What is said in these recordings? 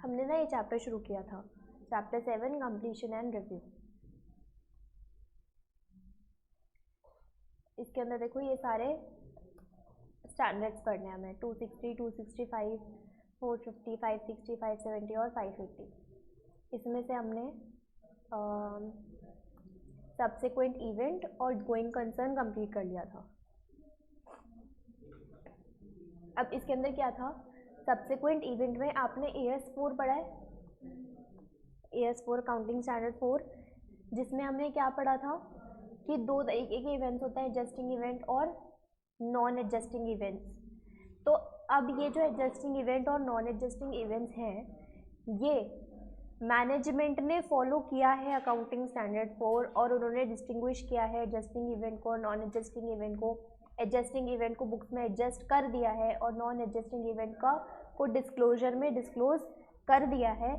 हमने ना ये चैप्टर शुरू किया था, चैप्टर 7 कंप्लीशन एंड रिव्यू। इसके अंदर देखो ये सारे स्टैंडर्ड्स पढ़ने हैं हमें, 260, 265, 450, 560, 570 और 580। इसमें से हमने सब्सिक्वेंट इवेंट और गोइंग कंसर्न कंप्लीट कर लिया था। अब इसके अंदर क्या था, सब्सिक्वेंट इवेंट में आपने AS4 पढ़ा है, AS4 अकाउंटिंग स्टैंडर्ड 4, जिसमें हमने क्या पढ़ा था कि दो तरीके के इवेंट्स होते हैं, एडजस्टिंग इवेंट और नॉन एडजस्टिंग इवेंट्स। तो अब ये जो एडजस्टिंग इवेंट और नॉन एडजस्टिंग इवेंट्स हैं, ये मैनेजमेंट ने फॉलो किया है अकाउंटिंग स्टैंडर्ड 4, और उन्होंने डिस्टिंग्विश किया है एडजस्टिंग इवेंट को और नॉन एडजस्टिंग इवेंट को। एडजस्टिंग इवेंट को बुक्स में एडजस्ट कर दिया है और नॉन एडजस्टिंग इवेंट का को डिस्क्लोजर में डिस्क्लोज कर दिया है।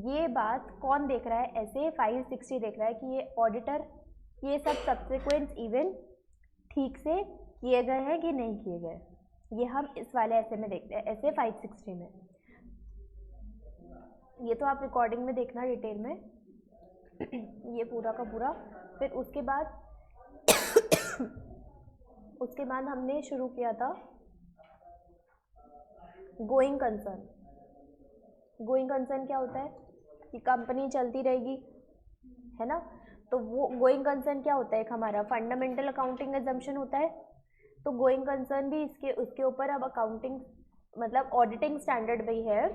ये बात कौन देख रहा है, ऐसे 560 देख रहा है कि ये ऑडिटर ये सब सब्सिक्वेंट इवेंट ठीक से किए गए हैं कि नहीं किए गए। ये हम इस वाले ऐसे में देखते हैं, ऐसे 560 में। ये तो आप रिकॉर्डिंग में देखना डिटेल में ये पूरा का पूरा। फिर उसके बाद हमने शुरू किया था गोइंग कंसर्न। गोइंग कंसर्न क्या होता है कि कंपनी चलती रहेगी, है ना। तो वो गोइंग कंसर्न क्या होता है, एक हमारा फंडामेंटल अकाउंटिंग एजम्पशन होता है। तो गोइंग कंसर्न भी उसके ऊपर अब अकाउंटिंग मतलब ऑडिटिंग स्टैंडर्ड भी है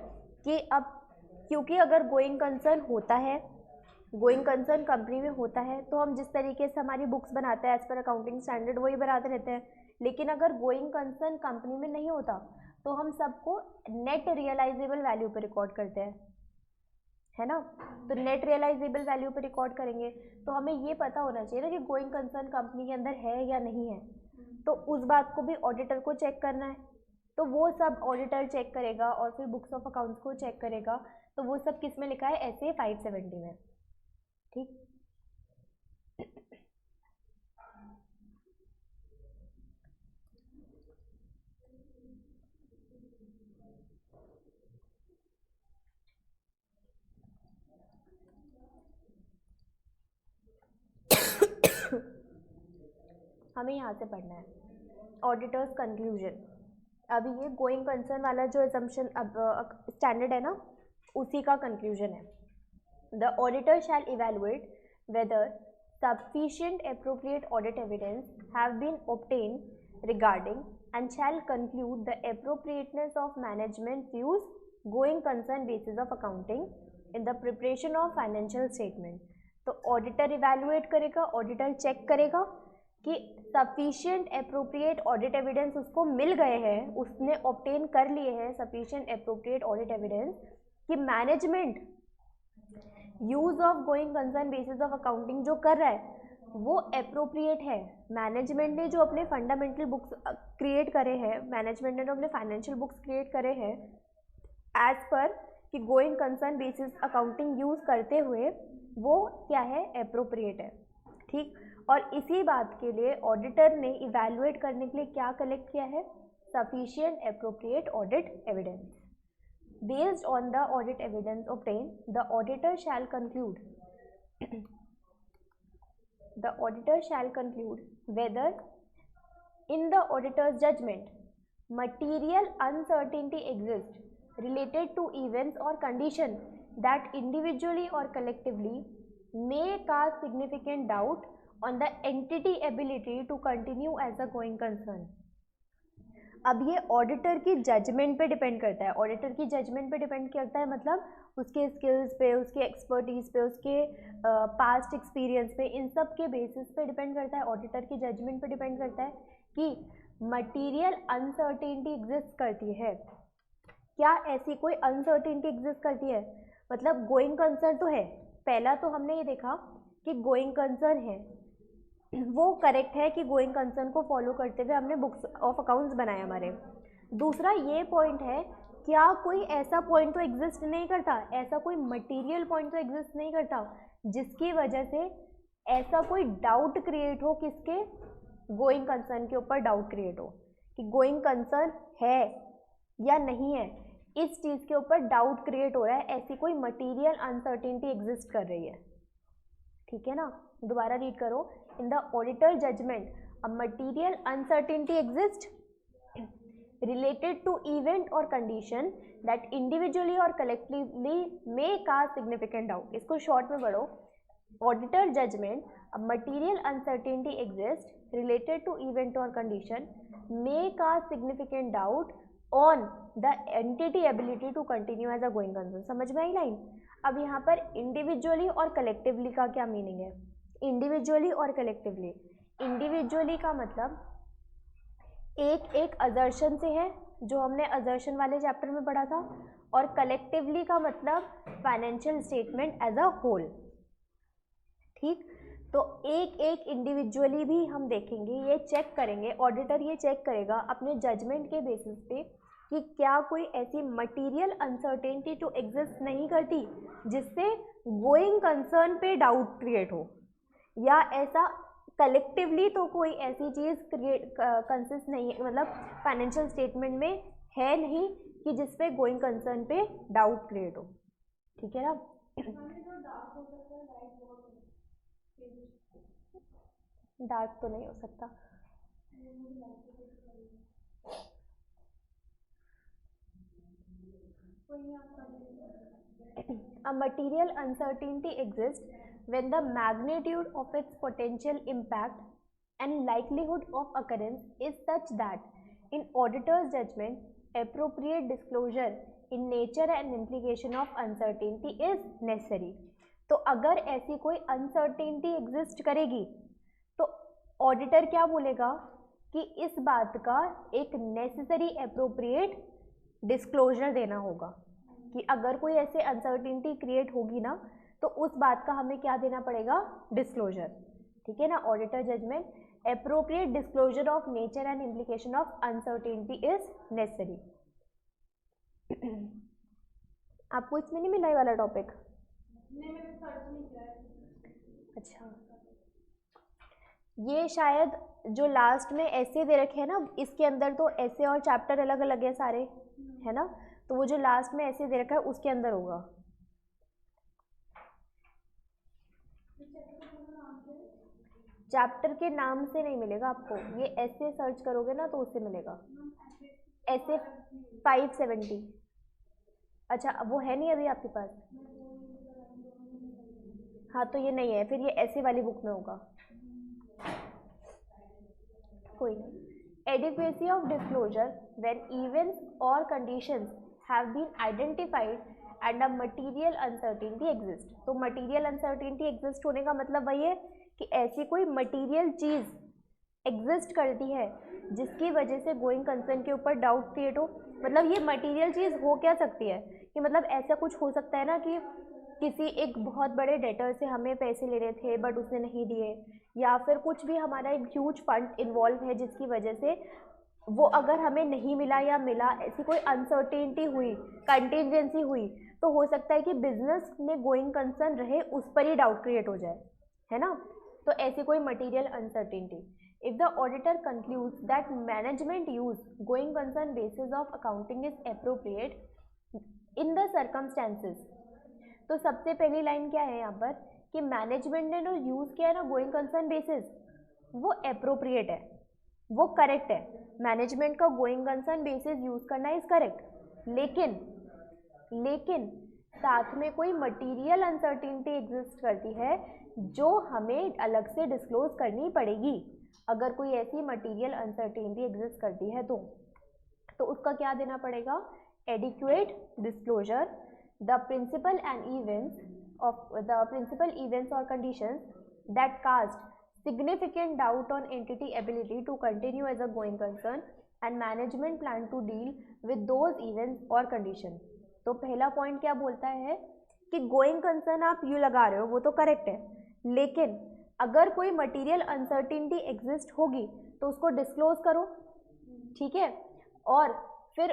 कि अब क्योंकि अगर गोइंग कंसर्न होता है, गोइंग कंसर्न कंपनी में होता है, तो हम जिस तरीके से हमारी बुक्स बनाते हैं एज पर अकाउंटिंग स्टैंडर्ड वही बनाते रहते हैं। लेकिन अगर गोइंग कंसर्न कंपनी में नहीं होता तो हम सबको नेट रियलाइजेबल वैल्यू पे रिकॉर्ड करते हैं, है ना। तो नेट रियलाइजेबल वैल्यू पे रिकॉर्ड करेंगे तो हमें ये पता होना चाहिए ना कि गोइंग कंसर्न कंपनी के अंदर है या नहीं है। तो उस बात को भी ऑडिटर को चेक करना है, तो वो सब ऑडिटर चेक करेगा और फिर बुक्स ऑफ अकाउंट्स को चेक करेगा। तो वो सब किस में लिखा है, ऐसे 570 में। ठीक, हमें यहाँ से पढ़ना है ऑडिटर्स कंक्लूजन। अभी ये गोइंग कंसर्न वाला जो एजम्पशन अब स्टैंडर्ड है ना, उसी का कंक्लूजन है। The auditor shall evaluate whether sufficient appropriate audit evidence have been obtained regarding and shall conclude the appropriateness of management views going concern basis of accounting in the preparation of financial statement। तो auditor evaluate करेगा, auditor check करेगा कि sufficient appropriate audit evidence उसको मिल गए हैं, उसने obtain कर लिए हैं सफिशिएंट एप्रोप्रिएट ऑडिट एविडेंस कि management use of going concern basis of accounting जो कर रहा है वो एप्रोप्रिएट है। मैनेजमेंट ने जो अपने फंडामेंटल बुक्स क्रिएट करे हैं, मैनेजमेंट ने जो अपने फाइनेंशियल बुक्स क्रिएट करे हैं एज पर कि going concern basis accounting use करते हुए, वो क्या है, एप्रोप्रिएट है। ठीक, और इसी बात के लिए ऑडिटर ने इवैल्यूएट करने के लिए क्या कलेक्ट किया है, sufficient appropriate audit evidence. Based on the audit evidence obtained, the auditor shall conclude whether, in the auditor's judgment, material uncertainty exists related to events or conditions that individually or collectively may cause significant doubt on the entity ability to continue as a going concern। अब ये auditor की judgement पे depend करता है, auditor की judgement पे depend करता है मतलब उसके स्किल्स पे, उसके एक्सपर्टीज़ पे, उसके पास्ट एक्सपीरियंस पे, इन सब के बेसिस पे डिपेंड करता है। ऑडिटर की जजमेंट पे डिपेंड करता है कि मटीरियल अनसर्टेनिटी एग्जिस्ट करती है, क्या ऐसी कोई अनसर्टेनिटी एग्जिस्ट करती है। मतलब गोइंग कंसर्न तो है, पहला तो हमने ये देखा कि गोइंग कंसर्न है, वो करेक्ट है कि गोइंग कंसर्न को फॉलो करते हुए हमने बुक्स ऑफ अकाउंट्स बनाए हमारे। दूसरा ये पॉइंट है, क्या कोई ऐसा पॉइंट तो एग्जिस्ट नहीं करता, ऐसा कोई मटेरियल पॉइंट तो एग्जिस्ट नहीं करता जिसकी वजह से ऐसा कोई डाउट क्रिएट हो, किसके, गोइंग कंसर्न के ऊपर डाउट क्रिएट हो कि गोइंग कंसर्न है या नहीं है। इस चीज़ के ऊपर डाउट क्रिएट हो रहा है, ऐसी कोई मटीरियल अनसर्टेनिटी एग्जिस्ट कर रही है, ठीक है ना। दोबारा रीड करो, in the auditor judgment a material uncertainty exist related to event or condition that individually or collectively may cause significant doubt. इसको शॉर्ट में पढ़ो, auditor judgment a material uncertainty exists related to event or condition may cause significant doubt on the entity ability to continue as a going concern. समझ में आई line. अब यहाँ पर individually और collectively का क्या मीनिंग है? इंडिविजुअली और कलेक्टिवली, इंडिविजुअली का मतलब एक अजर्शन से है, जो हमने अजर्शन वाले चैप्टर में पढ़ा था, और कलेक्टिवली का मतलब financial statement as a whole, ठीक। तो एक इंडिविजुअली भी हम देखेंगे, ये चेक करेंगे, ऑडिटर ये चेक करेगा अपने जजमेंट के बेसिस पे कि क्या कोई ऐसी मटीरियल अनसर्टेनिटी तो एग्जिस्ट नहीं करती जिससे गोइंग कंसर्न पे डाउट क्रिएट हो, या ऐसा कलेक्टिवली तो कोई ऐसी चीज़ कंसिस्ट नहीं है, मतलब फाइनेंशियल स्टेटमेंट में है नहीं कि जिसपे गोइंग कंसर्न पे डाउट क्रिएट हो, ठीक है ना। डार्क तो नहीं हो सकता, a material uncertainty exists when the magnitude of its potential impact and likelihood of occurrence is such that, in auditor's judgment, appropriate disclosure in nature and implication of uncertainty is necessary. तो अगर ऐसी कोई uncertainty exist करेगी तो auditor क्या बोलेगा कि इस बात का एक नेसेसरी अप्रोप्रिएट डिस्क्लोजर देना होगा, कि अगर कोई ऐसे अनसर्टेनिटी क्रिएट होगी ना तो उस बात का हमें क्या देना पड़ेगा? डिस्क्लोजर, ठीक है ना। Auditor judgment, appropriate disclosure of nature and implication of uncertainty is necessary. आपको इसमें नहीं मिला ये वाला टॉपिक? अच्छा, ये शायद जो लास्ट में ऐसे दे रखे हैं ना, इसके अंदर तो ऐसे और चैप्टर अलग अलग है सारे, है ना, तो वो जो लास्ट में ऐसे दे रखा है उसके अंदर होगा। चैप्टर के नाम से नहीं मिलेगा आपको, ये ऐसे सर्च करोगे ना तो उससे मिलेगा, ऐसे 570। अच्छा, वो है नहीं अभी आपके पास? हाँ तो ये नहीं है, फिर ये ऐसे वाली बुक में होगा, कोई नहीं। Adequacy of disclosure when events और conditions have been identified and a material uncertainty exist. तो मटीरियल अनसर्टेनिटी एग्जिस्ट होने का मतलब वही है कि ऐसी कोई मटीरियल चीज़ एग्जिस्ट करती है जिसकी वजह से गोइंग कंसर्न के ऊपर डाउट क्रिएट हो। मतलब ये मटीरियल चीज़ हो क्या सकती है कि मतलब ऐसा कुछ हो सकता है ना कि किसी एक बहुत बड़े डेटर से हमें पैसे लेने थे बट उसने नहीं दिए, या फिर कुछ भी हमारा एक ह्यूज फंड इन्वॉल्व है जिसकी वजह से वो अगर हमें नहीं मिला या मिला, ऐसी कोई अनसर्टेनिटी हुई, कंटिजेंसी हुई, तो हो सकता है कि बिजनेस में गोइंग कंसर्न रहे उस पर ही डाउट क्रिएट हो जाए, है ना। तो ऐसी कोई material uncertainty, if the auditor concludes that management use going concern basis of accounting is appropriate in the circumstances. तो सबसे पहली लाइन क्या है यहाँ पर कि मैनेजमेंट ने जो यूज़ किया है ना गोइंग कंसर्न बेसिस, वो एप्रोप्रिएट है, वो करेक्ट है। मैनेजमेंट का गोइंग कंसर्न बेसिस यूज़ करना इज करेक्ट, लेकिन साथ में कोई मटीरियल अनसर्टेनिटी एग्जिस्ट करती है जो हमें अलग से डिस्क्लोज करनी पड़ेगी। अगर कोई ऐसी मटीरियल अनसर्टेनिटी एग्जिस्ट करती है तो उसका क्या देना पड़ेगा? Adequate disclosure, the principal events or conditions that cast significant doubt on entity ability to continue as a going concern and management plan to deal with those events or conditions। तो पहला point क्या बोलता है कि going concern आप you लगा रहे हो वो तो करेक्ट है, लेकिन अगर कोई मटीरियल अनसर्टेनिटी एग्जिस्ट होगी तो उसको डिस्क्लोज करो, ठीक है। और फिर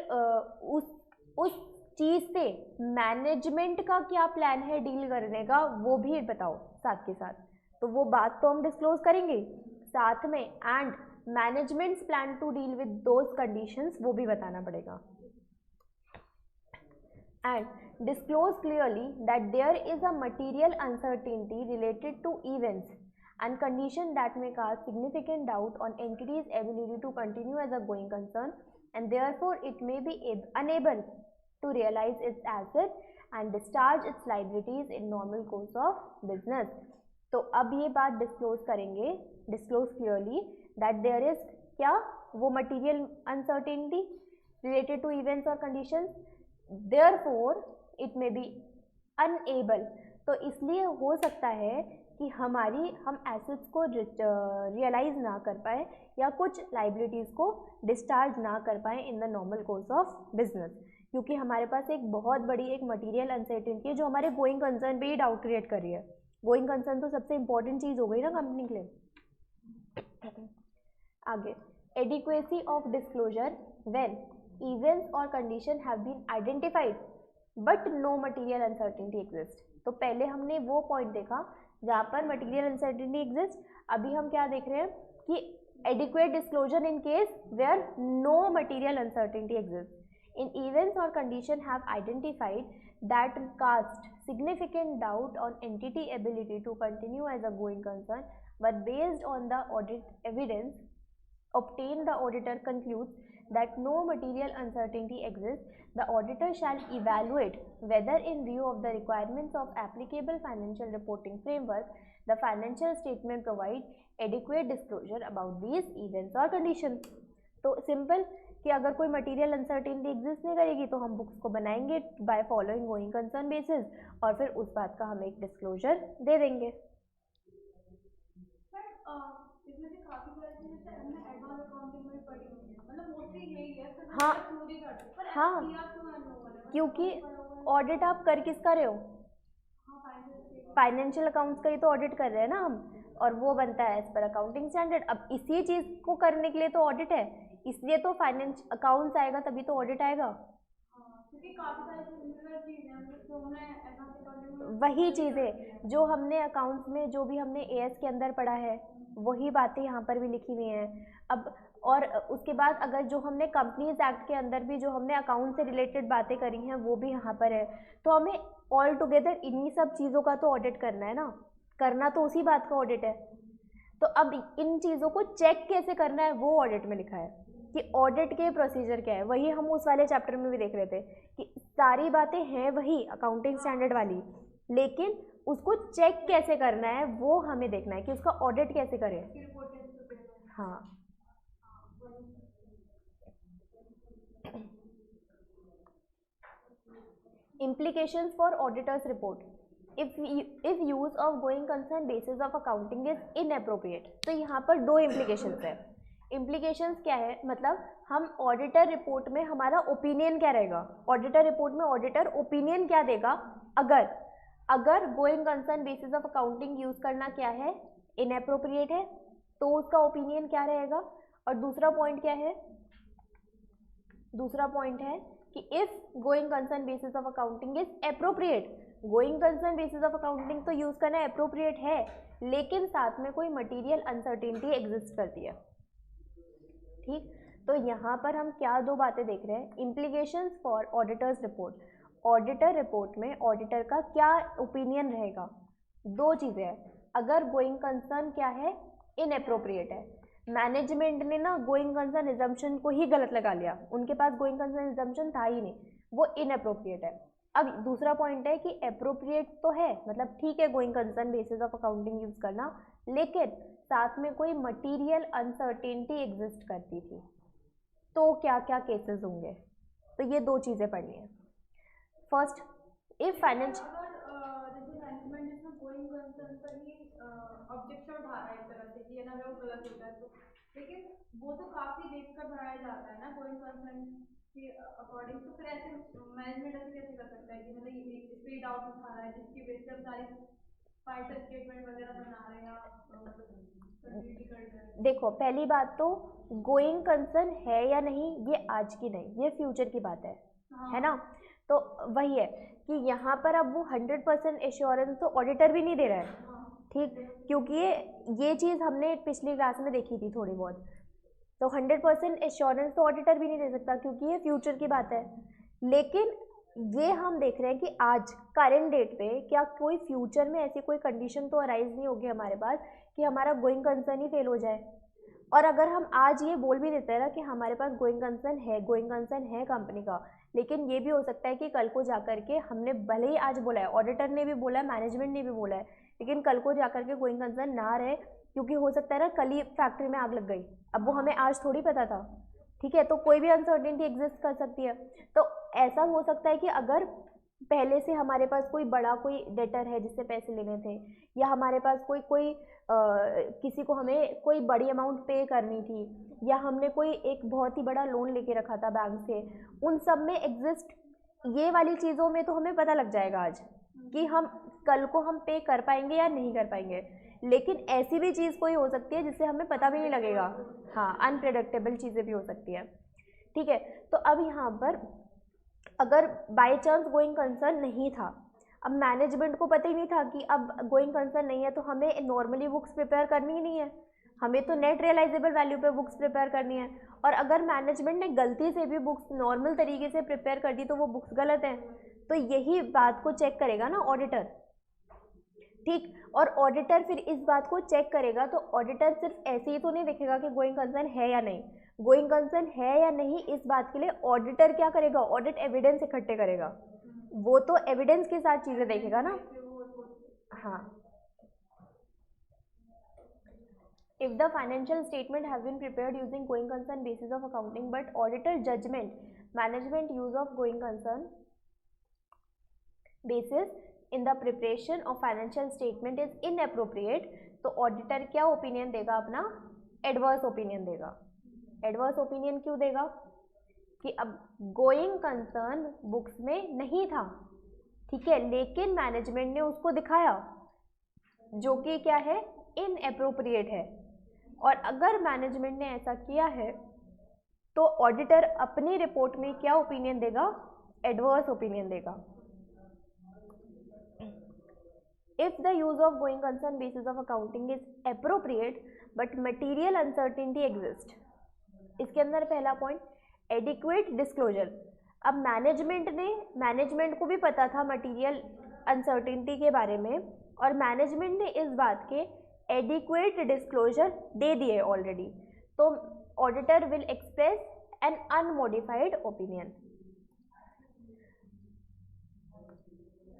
उस चीज़ से मैनेजमेंट का क्या प्लान है डील करने का वो भी बताओ साथ के साथ। तो वो बात तो हम डिस्क्लोज करेंगे साथ में, and management's plan to deal with those conditions वो भी बताना पड़ेगा। and disclose clearly that there is a material uncertainty related to events and conditions that may cause significant doubt on entity's ability to continue as a going concern, and therefore it may be unable to realize its assets and discharge its liabilities in normal course of business. तो अब ये बात disclose करेंगे, disclose clearly that there is क्या, वो material uncertainty related to events और conditions, therefore it may be unable, तो इसलिए हो सकता है कि हम एसेट्स को रियलाइज ना कर पाए या कुछ लाइबिलिटीज़ को डिस्चार्ज ना कर पाए in the normal course of business, क्योंकि हमारे पास एक बहुत बड़ी एक मटीरियल अनसर्टेनिटी है जो हमारे गोइंग कंसर्न पे ही डाउट क्रिएट कर रही है. गोइंग कंसर्न तो सबसे इंपॉर्टेंट चीज़ हो गई ना कंपनी के लिए. आगे, adequacy of disclosure when events और condition have been identified but no material uncertainty exist. तो पहले हमने वो पॉइंट देखा जहाँ पर मटीरियल अनसर्टेनिटी एग्जिस्ट. अभी हम क्या देख रहे हैं कि adequate disclosure in case where no material uncertainty exist. In events or condition have identified that cast significant doubt on entity ability to continue as a going concern, but based on the audit evidence obtained, the auditor concludes that no material uncertainty exists. The auditor shall evaluate whether, in view of the requirements of applicable financial reporting framework, the financial statement provide adequate disclosure about these events or conditions. तो simple कि अगर कोई material uncertainty exist नहीं करेगी तो हम books को बनाएंगे by following going concern basis और फिर उस बात का हम एक डिस्क्लोजर दे देंगे. हाँ हाँ, क्योंकि ऑडिट आप कर किसका रहे हो, फाइनेंशियल अकाउंट्स का ही तो ऑडिट कर रहे हैं ना हम, और वो बनता है एज पर अकाउंटिंग स्टैंडर्ड. अब इसी चीज़ को करने के लिए तो ऑडिट है, इसलिए तो फाइनेंस अकाउंट्स आएगा तभी तो ऑडिट आएगा. वही चीज़ें जो हमने अकाउंट्स में, जो भी हमने एएस के अंदर पढ़ा है वही बातें यहाँ पर भी लिखी हुई हैं. अब और उसके बाद अगर जो हमने कंपनीज एक्ट के अंदर भी जो हमने अकाउंट से रिलेटेड बातें करी हैं वो भी यहाँ पर है. तो हमें ऑल टुगेदर इन्हीं सब चीज़ों का तो ऑडिट करना है ना, करना तो उसी बात का ऑडिट है. तो अब इन चीज़ों को चेक कैसे करना है वो ऑडिट में लिखा है कि ऑडिट के प्रोसीजर क्या है. वही हम उस वाले चैप्टर में भी देख रहे थे कि सारी बातें हैं वही अकाउंटिंग स्टैंडर्ड वाली, लेकिन उसको चेक कैसे करना है वो हमें देखना है कि उसका ऑडिट कैसे करें. हाँ, implications for auditor's report if use of going concern basis of accounting is inappropriate. तो यहाँ पर दो implications है. implications क्या है, मतलब हम ऑडिटर रिपोर्ट में हमारा ओपिनियन क्या रहेगा, ऑडिटर रिपोर्ट में ऑडिटर ओपिनियन क्या देगा अगर going concern basis of accounting use करना क्या है, इनएप्रोप्रिएट है, तो उसका ओपिनियन क्या रहेगा. और दूसरा पॉइंट क्या है, दूसरा पॉइंट है कि if going concern basis of accounting is appropriate. Going concern basis of accounting तो यूज करना एप्रोप्रिएट है, लेकिन साथ में कोई मटीरियल अनसर्टेनिटी एग्जिस्ट करती है. ठीक, तो यहाँ पर हम क्या दो बातें देख रहे हैं, implications four auditors report. Auditor report में ऑडिटर का क्या ओपिनियन रहेगा. दो चीज़ें हैं, अगर गोइंग कंसर्न क्या है, इनएप्रोप्रिएट है. मैनेजमेंट ने ना गोइंग कंसर्न रिजम्पशन को ही गलत लगा लिया, उनके पास गोइंग कंसर्न रिजम्पशन था ही नहीं, वो इनएप्रोप्रिएट है. अब दूसरा पॉइंट है कि एप्रोप्रिएट तो है, मतलब ठीक है going concern basis of accounting use करना, लेकिन साथ में कोई मटीरियल अनसर्टेनिटी एग्जिस्ट करती थी, तो क्या क्या केसेस होंगे. तो ये दो चीज़ें पढ़नी है. First, if financial going concern पर ही ऑब्जेक्शन उठा रहा है एक तरह से कि ये ना वो गलत होता है, तो लेकिन वो तो काफी देखकर बनाया जाता है ना गोइंग कंसर्न के अकॉर्डिंग. तो फिर ऐसे मैनेजमेंट ऐसे कैसे कर सकता है कि मतलब इस पे डाउट उठा रहा है जिसकी बेस पे सारी फाइटर स्टेटमेंट वगैरह बना रहे हैं आप, कर रहे हैं. देखो, पहली बात तो गोइंग कंसर्न है या नहीं ये आज की नहीं, ये फ्यूचर की बात है. हाँ. है ना. तो वही है कि यहाँ पर अब वो 100% एश्योरेंस तो ऑडिटर भी नहीं दे रहा है. ठीक, क्योंकि ये चीज़ हमने पिछली क्लास में देखी थी थोड़ी बहुत. तो 100% एश्योरेंस तो ऑडिटर भी नहीं दे सकता क्योंकि ये फ्यूचर की बात है. लेकिन ये हम देख रहे हैं कि आज करंट डेट पे क्या कोई फ्यूचर में ऐसी कोई कंडीशन तो अराइज नहीं होगी हमारे पास कि हमारा गोइंग कंसर्न ही फेल हो जाए। और अगर हम आज ये बोल भी देते हैं ना कि हमारे पास गोइंग कंसर्न है कंपनी का, लेकिन ये भी हो सकता है कि कल को जाकर के हमने भले ही आज बोला है, ऑडिटर ने भी बोला है, मैनेजमेंट ने भी बोला है, लेकिन कल को जाकर के गोइंग कंसर्न ना रहे, क्योंकि हो सकता है ना कल ही फैक्ट्री में आग लग गई, अब वो हमें आज थोड़ी पता था। ठीक है, तो कोई भी अनसर्टेनिटी एग्जिस्ट कर सकती है। तो ऐसा हो सकता है कि अगर पहले से हमारे पास कोई बड़ा कोई डेटर है जिससे पैसे लेने थे, या हमारे पास कोई किसी को हमें कोई बड़ी अमाउंट पे करनी थी, या हमने कोई एक बहुत ही बड़ा लोन लेके रखा था बैंक से, उन सब में एग्जिस्ट ये वाली चीज़ों में तो हमें पता लग जाएगा आज कि हम कल को हम पे कर पाएंगे या नहीं कर पाएंगे। लेकिन ऐसी भी चीज़ कोई हो सकती है जिससे हमें पता भी नहीं लगेगा। हाँ, अनप्रेडिक्टेबल चीज़ें भी हो सकती है। ठीक है, तो अब यहाँ पर अगर बाय चांस गोइंग कंसर्न नहीं था, अब मैनेजमेंट को पता ही नहीं था कि अब गोइंग कंसर्न नहीं है, तो हमें नॉर्मली बुक्स प्रिपेयर करनी ही नहीं है, हमें तो नेट रियलाइजेबल वैल्यू पे बुक्स प्रिपेयर करनी है। और अगर मैनेजमेंट ने गलती से भी बुक्स नॉर्मल तरीके से प्रिपेयर कर दी तो वो बुक्स गलत हैं, तो यही बात को चेक करेगा ना ऑडिटर। ठीक, और ऑडिटर फिर इस बात को चेक करेगा, तो ऑडिटर सिर्फ ऐसे ही तो नहीं देखेगा कि गोइंग कंसर्न है या नहीं, गोइंग कंसर्न है या नहीं इस बात के लिए ऑडिटर क्या करेगा, ऑडिट एविडेंस इकट्ठे करेगा, वो तो एविडेंस के साथ चीज़ें देखेगा ना। हाँ, if the financial statement have been prepared using going concern basis of accounting but auditor judgment management use of going concern basis in the preparation of financial statement is inappropriate, तो auditor क्या opinion देगा अपना, adverse opinion देगा। Adverse opinion क्यों देगा कि अब going concern books में नहीं था, ठीक है, लेकिन मैनेजमेंट ने उसको दिखाया, जो कि क्या है, इनएप्रोप्रिएट है। और अगर मैनेजमेंट ने ऐसा किया है तो ऑडिटर अपनी रिपोर्ट में क्या ओपिनियन देगा, एडवर्स ओपिनियन देगा। If the use of going concern basis of accounting is appropriate but material uncertainty exists, इसके अंदर पहला पॉइंट एडिक्वेट डिस्क्लोजर। अब मैनेजमेंट को भी पता था मटीरियल अनसर्टेनिटी के बारे में, और मैनेजमेंट ने इस बात के एडिक्वेट डिस्क्लोजर दे दिए ऑलरेडी, तो auditor will express an unmodified opinion.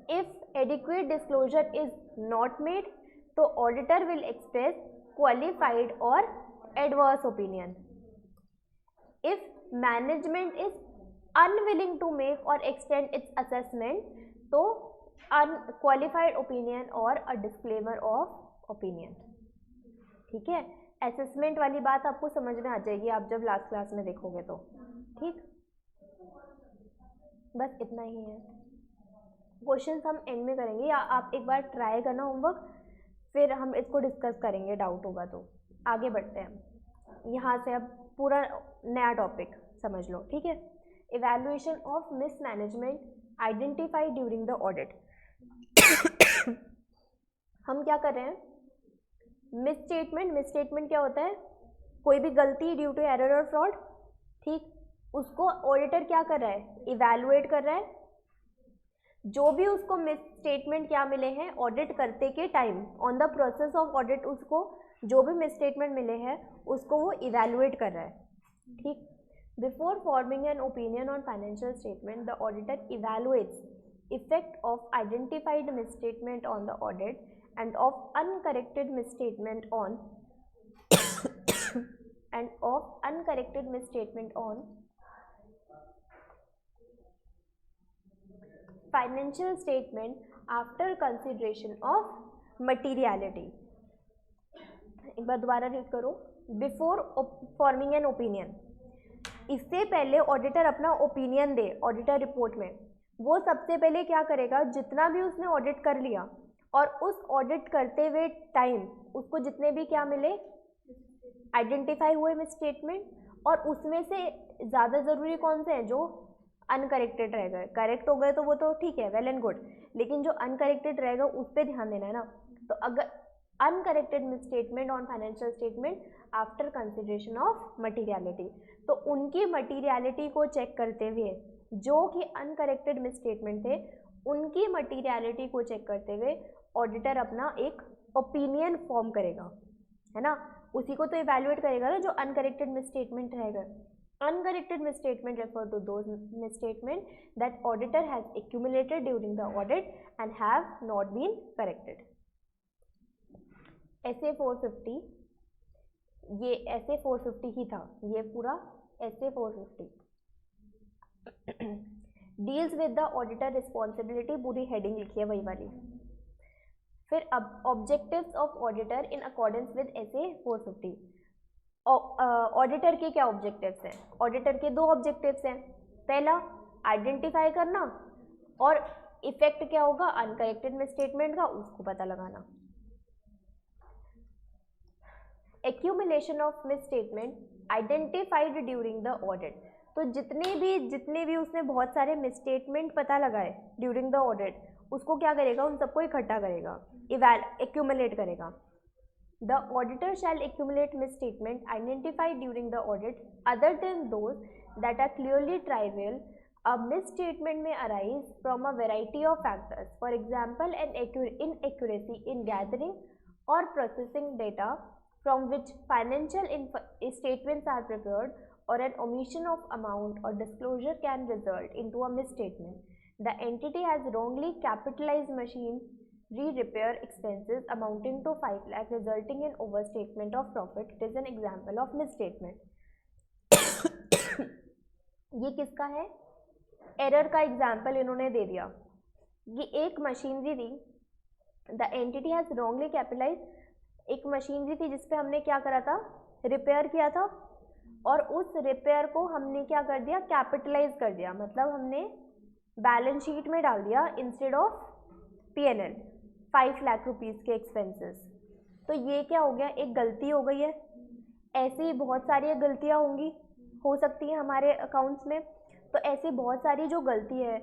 If adequate disclosure is not made, तो ऑडिटर विल एक्सप्रेस क्वालिफाइड और adverse opinion. If management is unwilling to make और एक्सटेंड इट्स असेसमेंट, तो अनक्वालिफाइड ओपिनियन और a disclaimer of opinion. ठीक है, assessment वाली बात आपको समझ में आ जाएगी आप जब लास्ट क्लास में देखोगे तो। ठीक, बस इतना ही है। क्वेश्चंस हम एंड में करेंगे, या आप एक बार ट्राई करना होमवर्क, फिर हम इसको डिस्कस करेंगे, डाउट होगा तो। आगे बढ़ते हैं, यहाँ से अब पूरा नया टॉपिक समझ लो। ठीक है, evaluation of mismanagement identified during the audit. हम क्या कर रहे हैं, मिसस्टेटमेंट क्या होता है, कोई भी गलती ड्यू टू एरर और फ्रॉड। ठीक, उसको ऑडिटर क्या कर रहा है, इवैल्यूएट कर रहा है। जो भी उसको मिसस्टेटमेंट क्या मिले हैं ऑडिट करते के time, on the process of audit, उसको जो भी मिसस्टेटमेंट मिले हैं उसको वो इवैल्यूएट कर रहा है। ठीक, before forming an opinion on financial statement, the auditor evaluates effect of identified misstatement on the audit and of uncorrected misstatement on financial statement after consideration of materiality। एक बार दोबारा रीड करो, बिफोर फॉर्मिंग एन ओपिनियन, इससे पहले auditor अपना opinion दे auditor report में, वो सबसे पहले क्या करेगा, जितना भी उसने ऑडिट कर लिया और उस ऑडिट करते हुए टाइम उसको जितने भी क्या मिले, आइडेंटिफाई हुए मिसस्टेटमेंट, और उसमें से ज़्यादा ज़रूरी कौन से हैं, जो अनकरेक्टेड रह गए। करेक्ट हो गए तो वो तो ठीक है, वेल एंड गुड, लेकिन जो अनकरेक्टेड रहेगा उस पर ध्यान देना है ना। तो अगर uncorrected misstatement on financial statement after consideration of materiality, तो उनकी मटीरियलिटी को चेक करते हुए जो कि अनकरेक्टेड मिसस्टेटमेंट थे उनकी मटीरियलिटी को चेक करते हुए ऑडिटर अपना एक ओपिनियन फॉर्म करेगा, है ना, उसी को तो इवैल्यूएट करेगा ना जो अनकरेक्टेड मिसस्टेटमेंट रहेगा। Uncorrected misstatement refer to those misstatement that auditor has accumulated during the audit and have not been corrected. SA 450, ये SA 450 ही था, ये पूरा SA 450 deals with the auditor responsibility, पूरी heading लिखी है वही वाली। फिर अब objectives of auditor in accordance with SA 450। Auditor के क्या ऑब्जेक्टिव्स हैं? ऑडिटर के दो ऑब्जेक्टिव्स हैं। पहला आइडेंटिफाई करना और इफेक्ट क्या होगा अनकरेक्टेड मिसस्टेटमेंट का, उसको पता लगाना। Accumulation of misstatement identified during the audit, तो जितने भी उसने बहुत सारे मिसस्टेटमेंट पता लगाए ड्यूरिंग द ऑडिट, उसको क्या करेगा, उन सबको इकट्ठा करेगा, एक्यूमुलेट करेगा। The auditor shall accumulate misstatement identified during the audit other than those that are clearly trivial. A misstatement may arise from a variety of factors. For example, an inaccuracy in gathering or processing data from which financial statements are prepared, or an omission of amount or disclosure can result into a misstatement. The entity has wrongly capitalized machine re-repair expenses amounting to 5 lakh resulting in overstatement of profit. It is an example of misstatement. ये किसका है? Error का example इन्होंने दे दिया। ये एक machinery थी, the entity has wrongly capitalize, एक मशीनरी थी जिसपे हमने क्या करा था, रिपेयर किया था, और उस रिपेयर को हमने क्या कर दिया, कैपिटलाइज कर दिया, मतलब हमने बैलेंस शीट में डाल दिया instead of P&L 5 lakh rupees के एक्सपेंसेस। तो ये क्या हो गया, एक गलती हो गई है। ऐसी बहुत सारी गलतियाँ हो सकती हैं हमारे अकाउंट्स में। तो ऐसी बहुत सारी जो गलती है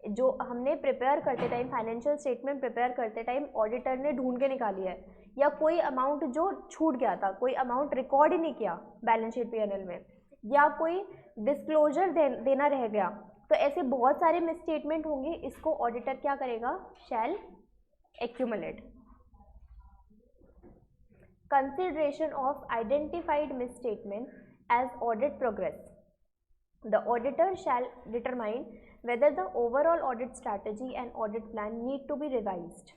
जो हमने प्रिपेयर करते टाइम, फाइनेंशियल स्टेटमेंट प्रिपेयर करते टाइम ऑडिटर ने ढूंढ के निकाली है, या कोई अमाउंट जो छूट गया था, कोई अमाउंट रिकॉर्ड ही नहीं किया बैलेंस शीट P&L में, या कोई डिस्क्लोजर देना रह गया, तो ऐसे बहुत सारे मिसस्टेटमेंट होंगे। इसको ऑडिटर क्या करेगा, शैल accumulate. Consideration of identified misstatement as audit progress. The auditor shall determine whether the overall audit strategy and audit plan need to be revised.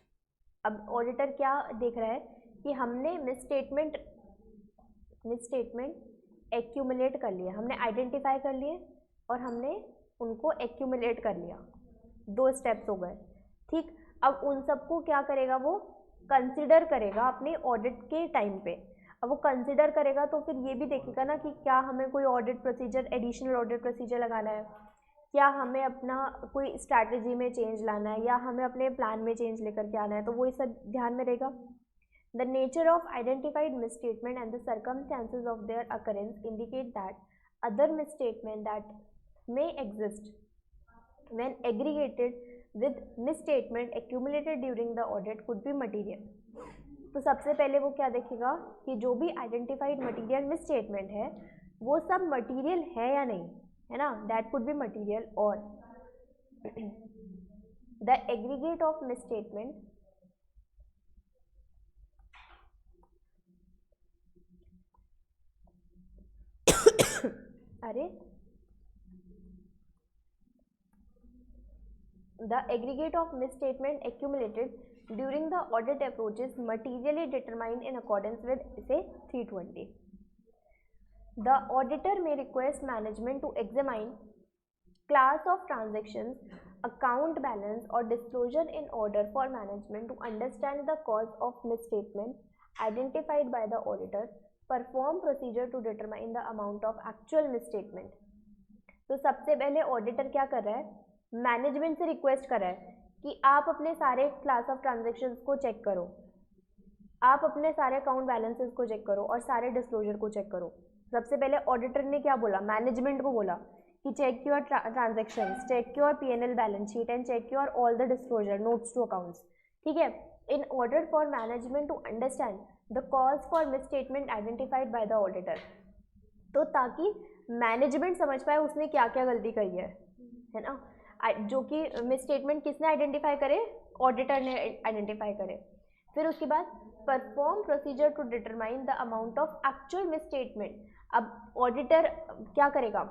अब ऑडिटर क्या देख रहा है कि हमने मिसस्टेटमेंट एक्यूमुलेट कर लिया, हमने आइडेंटिफाई कर लिए और हमने उनको एक्यूमुलेट कर लिया, 2 स्टेप्स हो गए, ठीक। अब उन सबको क्या करेगा, वो कंसिडर करेगा अपने ऑडिट के टाइम पे। अब वो कंसिडर करेगा तो फिर ये भी देखेगा ना कि क्या हमें कोई audit procedure, additional audit procedure लगाना है, क्या हमें अपना कोई स्ट्रैटेजी में चेंज लाना है, या हमें अपने प्लान में चेंज लेकर के आना है, तो वो ये सब ध्यान में रहेगा। The nature of identified misstatement and the circumstances of their occurrence indicate that other misstatement that may exist when aggregated with misstatement accumulated during the audit could be material. तो सबसे पहले वो क्या देखेगा कि जो भी आइडेंटिफाइड मटीरियल मिसस्टेटमेंट है वो सब मटीरियल है या नहीं, है ना, दैट कुड बी मटीरियल। और the aggregate of misstatement The aggregate of misstatement accumulated during the audit approach is materially determined in accordance with SA 320. The auditor may request management to examine class of transactions, account balance or disclosure in order for management to understand the cause of misstatement identified by the auditor, perform procedure to determine the amount of actual misstatement. तो सबसे पहले auditor क्या कर रहा है, management से request कर रहा है कि आप अपने सारे क्लास ऑफ ट्रांजैक्शंस को चेक करो, आप अपने सारे अकाउंट बैलेंसेस को चेक करो और सारे डिस्क्लोजर को चेक करो। सबसे पहले ऑडिटर ने क्या बोला, मैनेजमेंट को बोला कि check your transactions, check your P&L balance sheet and check your all the disclosure notes to accounts, ठीक है, in order for management to understand the cause for misstatement identified by the auditor. तो ताकि management समझ पाए उसने क्या क्या गलती करी है है ना, जो कि मिसस्टेटमेंट किसने आइडेंटिफाई करे, ऑडिटर ने आइडेंटिफाई करे। फिर उसके बाद perform procedure to determine the amount of actual misstatement. अब ऑडिटर क्या करेगा,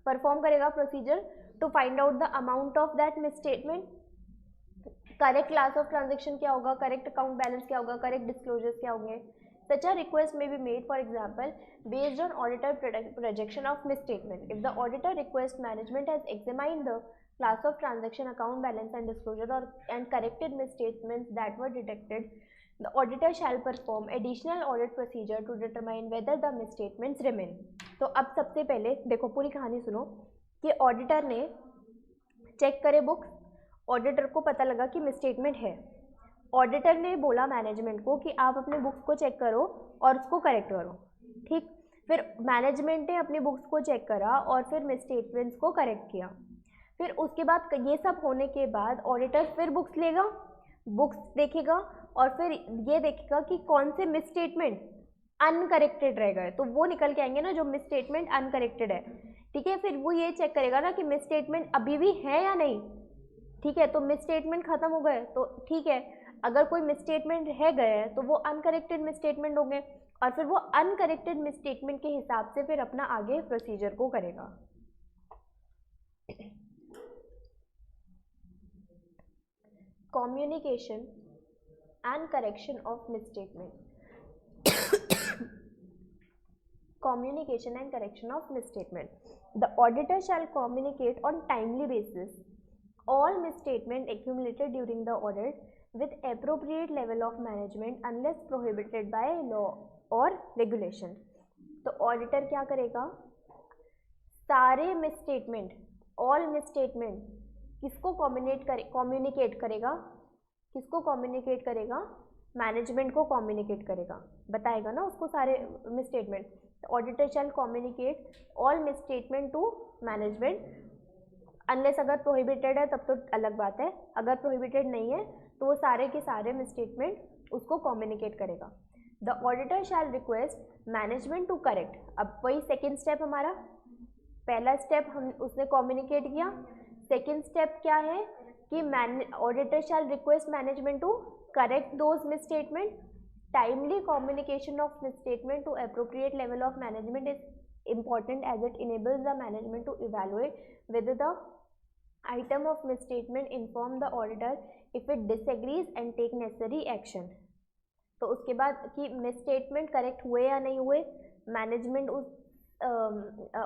परफॉर्म करेगा procedure to find out the amount of that misstatement, correct class of transaction क्या होगा, करेक्ट अकाउंट बैलेंस क्या होगा, करेक्ट डिस्क्लोजर्स क्या होंगे। Such a request may be made, for example, based on auditor projection of misstatement. If the auditor request management has examined the class of transaction, account balance and disclosure and corrected misstatements that were detected, the auditor shall perform additional audit procedure to determine whether the misstatements remain. तो अब सबसे पहले देखो पूरी कहानी सुनो कि auditor ने चेक करे बुक्स, ऑडिटर को पता लगा कि मिसस्टेटमेंट है, ऑडिटर ने बोला मैनेजमेंट को कि आप अपने बुक्स को चेक करो और उसको करेक्ट करो, ठीक। फिर मैनेजमेंट ने अपनी बुक्स को चेक करा और फिर मिसस्टेटमेंट्स को करेक्ट किया। फिर उसके बाद ये सब होने के बाद ऑडिटर फिर बुक्स लेगा, बुक्स देखेगा और फिर ये देखेगा कि कौन से मिसस्टेटमेंट अनकरेक्टेड रह गए, तो वो निकल के आएंगे ना जो मिसस्टेटमेंट अनकरेक्टेड है, ठीक है। फिर वो ये चेक करेगा ना कि मिसस्टेटमेंट अभी भी है या नहीं, ठीक है। तो मिसस्टेटमेंट खत्म हो गए तो ठीक है, अगर कोई मिसस्टेटमेंट रह गए हैं तो वो अनकरेक्टेड मिसस्टेटमेंट होंगे और फिर वो अनकरेक्टेड मिसस्टेटमेंट के हिसाब से फिर अपना आगे प्रोसीजर को करेगा। Communication and correction of misstatement. Communication and correction of misstatement. The auditor shall communicate on timely basis all misstatement accumulated during the audit with appropriate level of management unless prohibited by law or regulation. तो auditor क्या करेगा, सारे misstatement, all misstatement किसको communicate करेगा, किसको communicate करेगा, management को communicate करेगा, बताएगा ना उसको सारे misstatement. Auditor shall communicate all misstatement to management unless अगर प्रोहिबिटेड है तब तो अलग बात है, अगर प्रोहिबिटेड नहीं है तो वो सारे के सारे मिसस्टेटमेंट उसको कम्युनिकेट करेगा। The auditor shall request management to correct. अब वही सेकेंड स्टेप हमारा, पहला स्टेप हम उसने कम्युनिकेट किया, सेकेंड स्टेप क्या है कि auditor shall request management to correct those misstatement. Timely communication of misstatement to appropriate level of management is important as it enables the management to evaluate whether the item of misstatement inform the auditor if it disagrees and take necessary action. तो उसके बाद कि misstatement correct हुए या नहीं हुए, management उस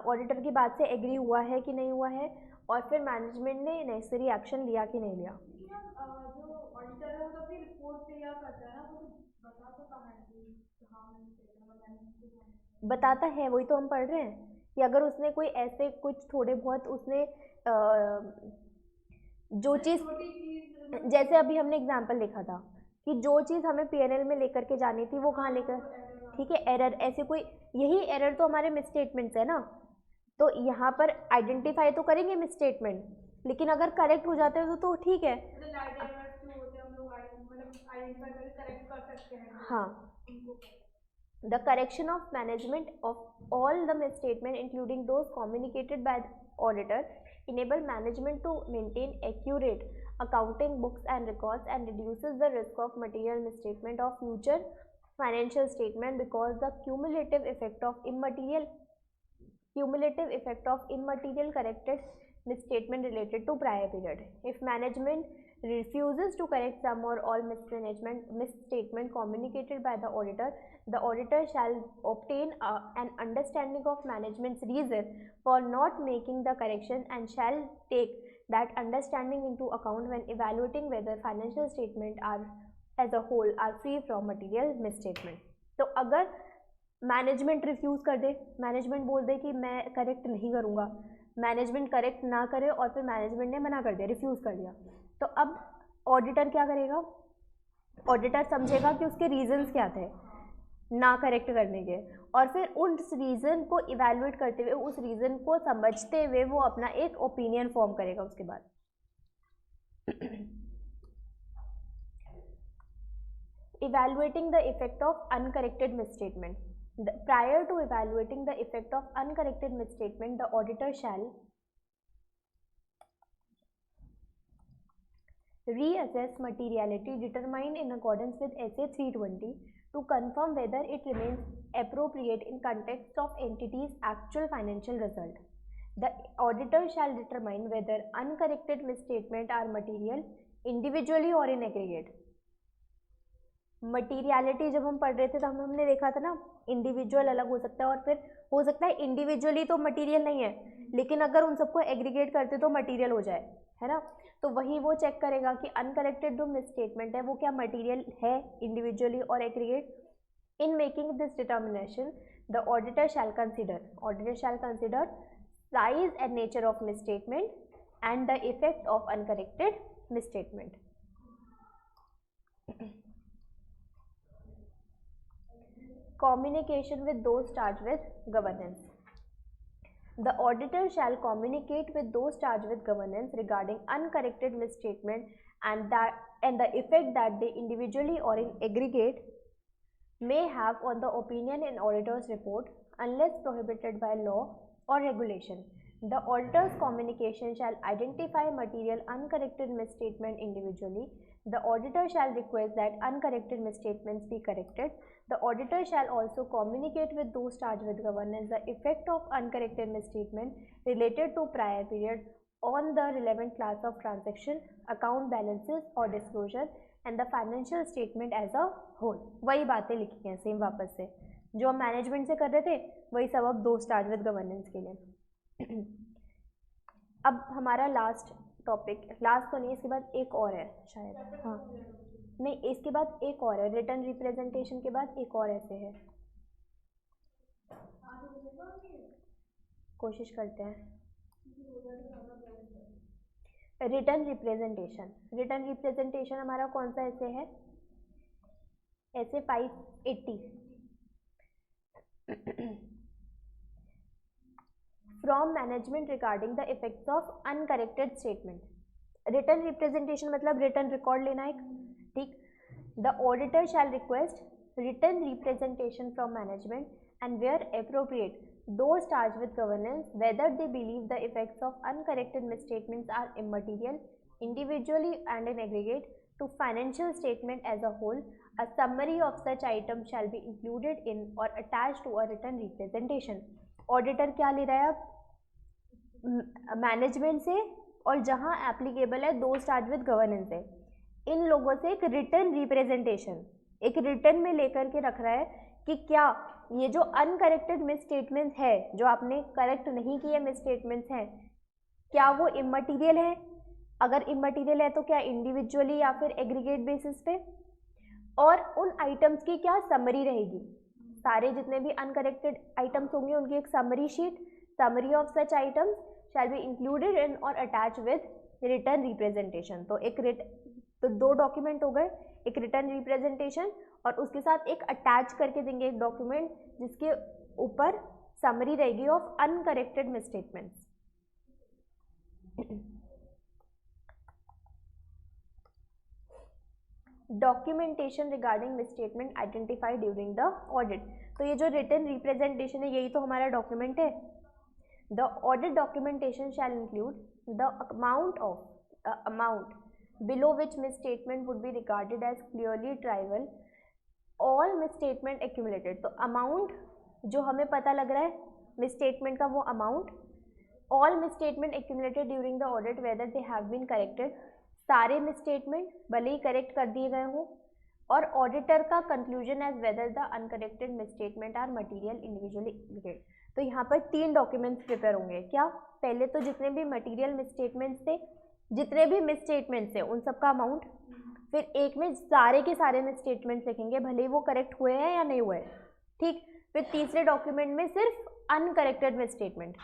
auditor की बात से एग्री हुआ है कि नहीं हुआ है और फिर मैनेजमेंट ने नेसेसरी एक्शन लिया कि नहीं लिया। जो ऑडिटर है वो तो अपनी रिपोर्ट तैयार करता है ना, वो बता तो कहाँ है कि हाँ बताता है, वही तो हम पढ़ रहे हैं कि अगर उसने कोई ऐसे कुछ थोड़े बहुत उसने जो चीज़, जैसे अभी हमने एग्जांपल लिखा था कि जो चीज़ हमें पीएनएल में लेकर के जानी थी वो कहाँ लेकर, ठीक है, एरर, ऐसे कोई, यही एरर तो हमारे मिसस्टेटमेंट्स है ना, तो यहाँ पर आइडेंटिफाई तो करेंगे मिसस्टेटमेंट, लेकिन अगर करेक्ट हो जाते हैं तो ठीक है, हाँ। The correction of management of all the misstatement including those communicated by the auditor enable management to maintain accurate accounting books and records and reduces the risk of material misstatement of future financial statement because the cumulative effect of immaterial corrected misstatement related to prior period. If management refuses to correct some or all misstatement communicated by the auditor shall obtain an understanding of management's reason for not making the correction and shall take that understanding into account when evaluating whether financial statements are as a whole are free from material misstatement. तो अगर management refuse कर दे, management बोल दे कि मैं correct नहीं करूँगा, management correct ना करे और फिर मैनेजमेंट ने मना कर दिया, रिफ्यूज़ कर दिया, तो अब ऑडिटर क्या करेगा, ऑडिटर समझेगा कि उसके रीजंस क्या थे ना करेक्ट करने के और फिर उस रीज़न को इवैल्यूएट करते हुए, उस रीज़न को समझते हुए वो अपना एक ओपिनियन फॉर्म करेगा। उसके बाद evaluating the effect of uncorrected misstatement. Prior to evaluating the effect of uncorrected misstatement, the auditor shall reassess materiality determined in accordance with SA 320 to confirm whether it remains appropriate in context of entity's actual financial result. The auditor shall determine whether uncorrected misstatements are material individually or in aggregate. Materiality जब हम पढ़ रहे थे तो हमने देखा था ना, इंडिविजुअल अलग हो सकता है और फिर हो सकता है इंडिविजुअली तो मटीरियल नहीं है, लेकिन अगर उन सबको एग्रीगेट करते तो मटीरियल हो जाए, है ना। तो वही वो चेक करेगा कि अनकरेक्टेड जो मिसस्टेटमेंट है वो क्या मटीरियल है इंडिविजुअली और aggregate. In making this determination the auditor shell consider size and nature of misstatement and the effect of uncorrected misstatement. Communication with those charged with governance. The auditor shall communicate with those charged with governance regarding uncorrected misstatement and the effect that they individually or in aggregate may have on the opinion in auditor's report unless prohibited by law or regulation. The auditor's communication shall identify material uncorrected misstatement individually. The auditor shall request that uncorrected misstatements be corrected. The auditor shall also communicate with those charged with governance the effect of uncorrected misstatement related to prior period on the relevant class of transaction, account balances or disclosure and the financial statement as a whole. वही बातें लिखी हैं same वापस से जो हम management से कर रहे थे, वही सब अब दो चार्ज विद गवर्नेंस के लिए. अब हमारा लास्ट टॉपिक, लास्ट तो नहीं, इसके बाद एक और है शायद, हाँ नहीं इसके बाद एक और है, रिटर्न रिप्रेजेंटेशन के बाद एक और ऐसे है, कोशिश करते हैं. रिटर्न रिप्रेजेंटेशन हमारा कौन सा ऐसे है, ऐसे 580. From management regarding the effects of uncorrected statement. Written representation मतलब रिटर्न रिकॉर्ड लेना एक, ठीक. The auditor shall request return representation from management and where appropriate those charged with governance whether they believe the effects of uncorrected misstatements are immaterial individually and in aggregate to financial statement as a whole. A summary of such items shall be included in or attached to a written representation. Auditor क्या ले रहा है अब management से और जहाँ applicable है दो चार्ज विद गवर्नेंस है, इन लोगों से एक रिटर्न रिप्रेजेंटेशन एक रिटर्न में लेकर के रख रहा है कि क्या ये जो अनकरेक्टेड मिसस्टेटमेंट्स है, जो आपने करेक्ट नहीं किए मिसस्टेटमेंट्स हैं, क्या वो इमटेरियल है. अगर इमटेरियल है तो क्या इंडिविजुअली या फिर एग्रीगेट बेसिस पे, और उन आइटम्स की क्या समरी रहेगी. सारे जितने भी अनकरेक्टेड आइटम्स होंगे उनकी एक summary sheet, summary of such items shall be included in और अटैच विद रिटर्न रिप्रेजेंटेशन. तो दो डॉक्यूमेंट हो गए, एक रिटर्न रिप्रेजेंटेशन और उसके साथ एक अटैच करके देंगे एक डॉक्यूमेंट जिसके ऊपर समरी रहेगी of uncorrected misstatements. Documentation regarding misstatement identified during the audit. तो ये जो रिटर्न रिप्रेजेंटेशन है यही तो हमारा डॉक्यूमेंट है. The audit documentation shall include the amount below which misstatement would be regarded as clearly trivial, all misstatement accumulated. तो amount जो हमें पता लग रहा है मिसस्टेटमेंट का वो amount, all misstatement accumulated during the audit whether they have been corrected, सारे मिसस्टेटमेंट भले ही करेक्ट कर दिए गए हों, और ऑडिटर का conclusion as whether the uncorrected misstatement are material individually aggregate. तो यहाँ पर 3 डॉक्यूमेंट्स प्रिपेयर होंगे. क्या, पहले तो जितने भी मटीरियल मिसस्टेटमेंट्स थे, जितने भी मिसस्टेटमेंट्स हैं उन सब का अमाउंट, फिर एक में सारे के सारे मिसस्टेटमेंट्स लिखेंगे भले ही वो करेक्ट हुए हैं या नहीं हुए, ठीक. फिर तीसरे डॉक्यूमेंट में सिर्फ अनकरेक्टेड मिसस्टेटमेंट.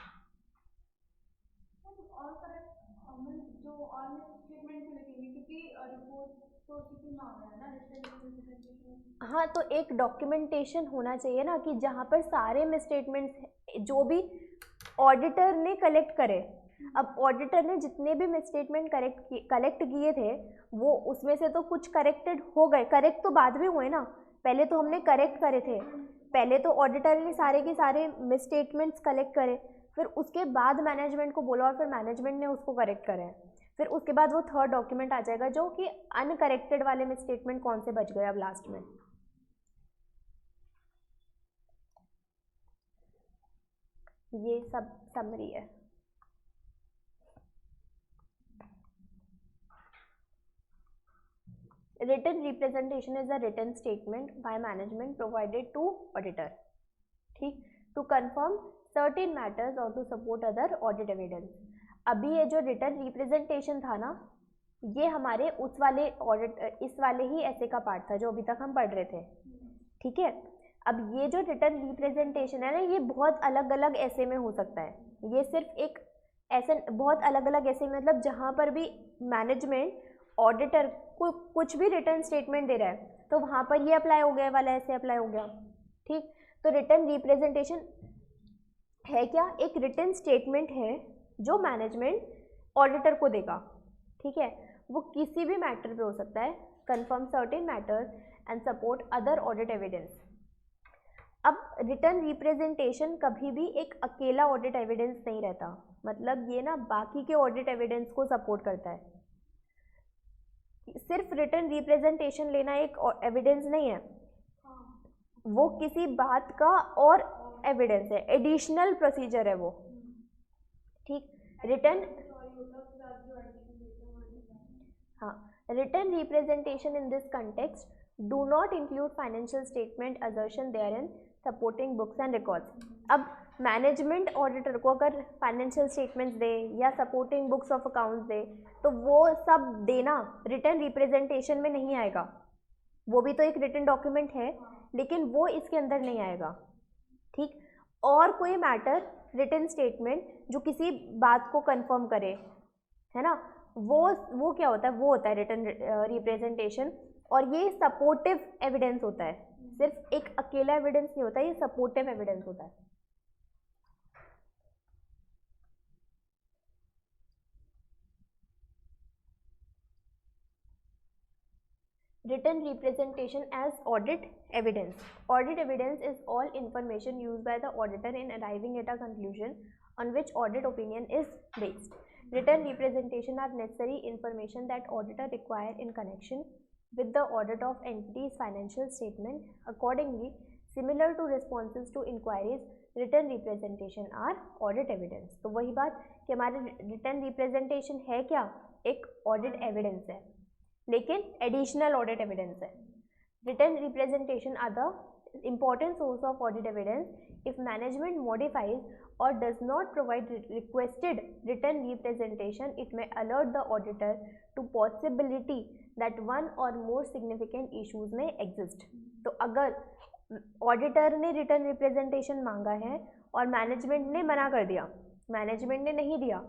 हाँ, तो एक डॉक्यूमेंटेशन होना चाहिए ना कि जहाँ पर सारे मिसस्टेटमेंट्स जो भी ऑडिटर ने कलेक्ट करे. अब ऑडिटर ने जितने भी मिसस्टेटमेंट कलेक्ट किए थे वो उसमें से तो कुछ करेक्टेड हो गए, करेक्ट तो बाद में हुए ना, पहले तो हमने करेक्ट करे थे. पहले तो ऑडिटर ने सारे के सारे मिसस्टेटमेंट्स कलेक्ट करे, फिर उसके बाद मैनेजमेंट को बोला और फिर मैनेजमेंट ने उसको करेक्ट करे. फिर उसके बाद वो थर्ड डॉक्यूमेंट आ जाएगा जो कि अनकरेक्टेड वाले में स्टेटमेंट कौन से बच गए अब लास्ट में। ये सब समरी है। Written representation is a written statement by management provided to auditor, ठीक, to confirm certain matters or to support other audit evidence। अभी ये जो written representation था ना, ये हमारे उस वाले ऑडिट, इस वाले ही ऐसे का पार्ट था जो अभी तक हम पढ़ रहे थे, ठीक है। अब ये जो रिटर्न रिप्रेजेंटेशन है ना, ये बहुत अलग अलग ऐसे में हो सकता है। ये सिर्फ एक ऐसे बहुत अलग अलग ऐसे मतलब जहाँ पर भी मैनेजमेंट ऑडिटर को कुछ भी रिटर्न स्टेटमेंट दे रहा है तो वहाँ पर ये अप्लाई हो गया वाला ऐसे अप्लाई हो गया, ठीक। तो रिटर्न रिप्रेजेंटेशन है क्या, एक रिटर्न स्टेटमेंट है जो मैनेजमेंट ऑडिटर को देगा, ठीक है। वो किसी भी मैटर पे हो सकता है, confirm certain matters and support other audit evidence. अब रिटर्न रिप्रेजेंटेशन कभी भी एक अकेला ऑडिट एविडेंस नहीं रहता, मतलब ये ना बाकी के ऑडिट एविडेंस को सपोर्ट करता है। सिर्फ रिटर्न रिप्रेजेंटेशन लेना एक एविडेंस नहीं है, वो किसी बात का और एविडेंस है, एडिशनल प्रोसीजर है वो, ठीक। रिटर्न, हाँ, written representation in this context do not include financial statement assertion therein supporting books and records। अब मैनेजमेंट ऑडिटर को अगर फाइनेंशियल स्टेटमेंट्स दे या सपोर्टिंग बुक्स ऑफ अकाउंट्स दे तो वो सब देना रिटर्न रिप्रेजेंटेशन में नहीं आएगा। वो भी तो एक रिटन डॉक्यूमेंट है लेकिन वो इसके अंदर नहीं आएगा, ठीक। और कोई मैटर रिटन स्टेटमेंट जो किसी बात को कंफर्म करे, है ना, वो क्या होता है, वो होता है रिटन रिप्रेजेंटेशन। और ये सपोर्टिव एविडेंस होता है, सिर्फ एक अकेला एविडेंस नहीं होता, ये सपोर्टिव एविडेंस होता है। Written representation as audit evidence. Audit evidence is all information used by the auditor in arriving at a conclusion on which audit opinion is based. Written representation are necessary information that auditor require in connection with the audit of entity's financial statement. Accordingly, similar to responses to inquiries, written representation are audit evidence। तो वही बात कि हमारे written representation है क्या, एक audit evidence है लेकिन एडिशनल ऑडिट एविडेंस है। Written representation are the important source of audit evidence if management modifies or does not provide requested written representation, it may alert the auditor to possibility that one or more significant issues may exist। तो अगर auditor ने written representation मांगा है और management ने मना कर दिया, मैनेजमेंट ने नहीं दिया,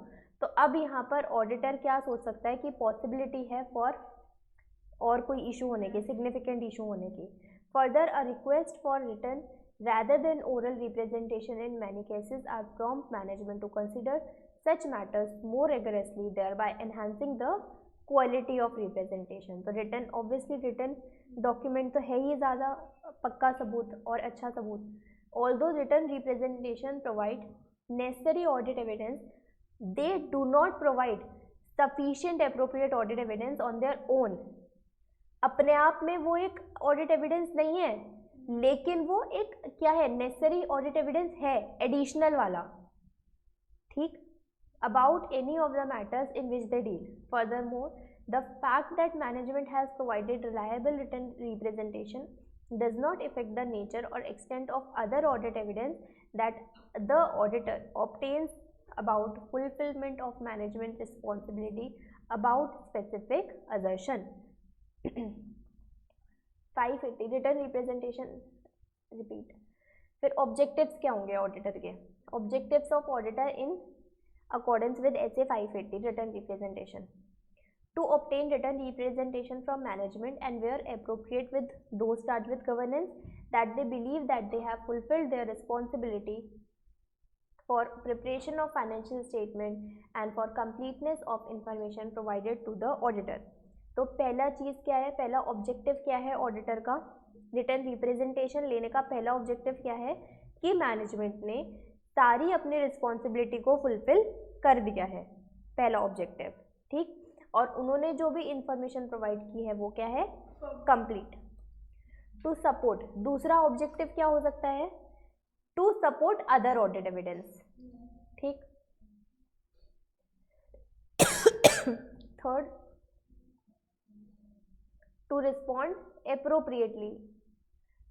तो अब यहाँ पर ऑडिटर क्या सोच सकता है कि पॉसिबिलिटी है फॉर और कोई इशू होने की, सिग्निफिकेंट इशू होने की। Further a request for return rather than oral representation in many cases are prompt management to consider such matters more rigorously, thereby enhancing the quality of representation। तो return obviously return document तो है ही ज़्यादा पक्का सबूत और अच्छा सबूत। although written representation provide necessary audit evidence, they do not provide sufficient appropriate audit evidence on their own। अपने आप में वो एक ऑडिट एविडेंस नहीं है लेकिन वो एक क्या है, नेसेसरी ऑडिट एविडेंस है, एडिशनल वाला, ठीक, about any of the matters in which they deal. Furthermore, the fact that management has provided reliable written representation does not affect the nature or extent of other audit evidence that the auditor obtains about fulfillment of management responsibility about specific assertion। 580 written representation repeat. फिर objectives क्या होंगे auditor के, objectives of auditor in accordance with SA 580 written representation. To obtain written representation from management and where appropriate with those charged with governance that they believe that they have fulfilled their responsibility for preparation of financial statement and for completeness of information provided to the auditor। तो पहला चीज़ क्या है, पहला objective क्या है auditor का, written representation लेने का पहला ऑब्जेक्टिव क्या है कि मैनेजमेंट ने सारी अपनी रिस्पॉन्सिबिलिटी को फुलफिल कर दिया है, पहला ऑब्जेक्टिव, ठीक, और उन्होंने जो भी इंफॉर्मेशन प्रोवाइड की है वो क्या है, कंप्लीट। टू सपोर्ट, दूसरा ऑब्जेक्टिव क्या हो सकता है, to support other audit evidence, ठीक। Third, to respond appropriately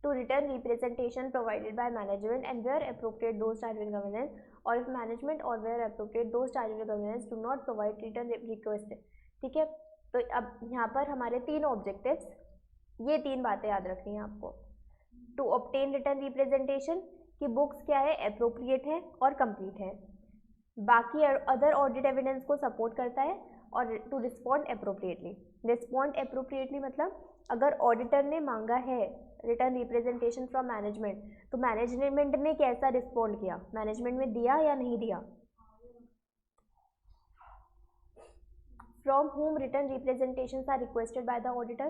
to written representation provided by management and where appropriate those charged with governance, or if management or where appropriate those charged with governance do not provide written request, ठीक है। तो अब यहाँ पर हमारे तीन objectives, ये तीन बातें याद रखनी है आपको। टू ऑब्टेन रिटर्न रिप्रेजेंटेशन कि बुक्स क्या है, अप्रोप्रिएट है और कंप्लीट है, बाकी अदर ऑडिट एविडेंस को सपोर्ट करता है, और to respond appropriately. Respond appropriately मतलब अगर ऑडिटर ने मांगा है रिटर्न रिप्रेजेंटेशन फ्रॉम मैनेजमेंट, तो मैनेजमेंट ने कैसा रिस्पॉन्ड किया, मैनेजमेंट में दिया या नहीं दिया। From whom written representations are requested by the auditor,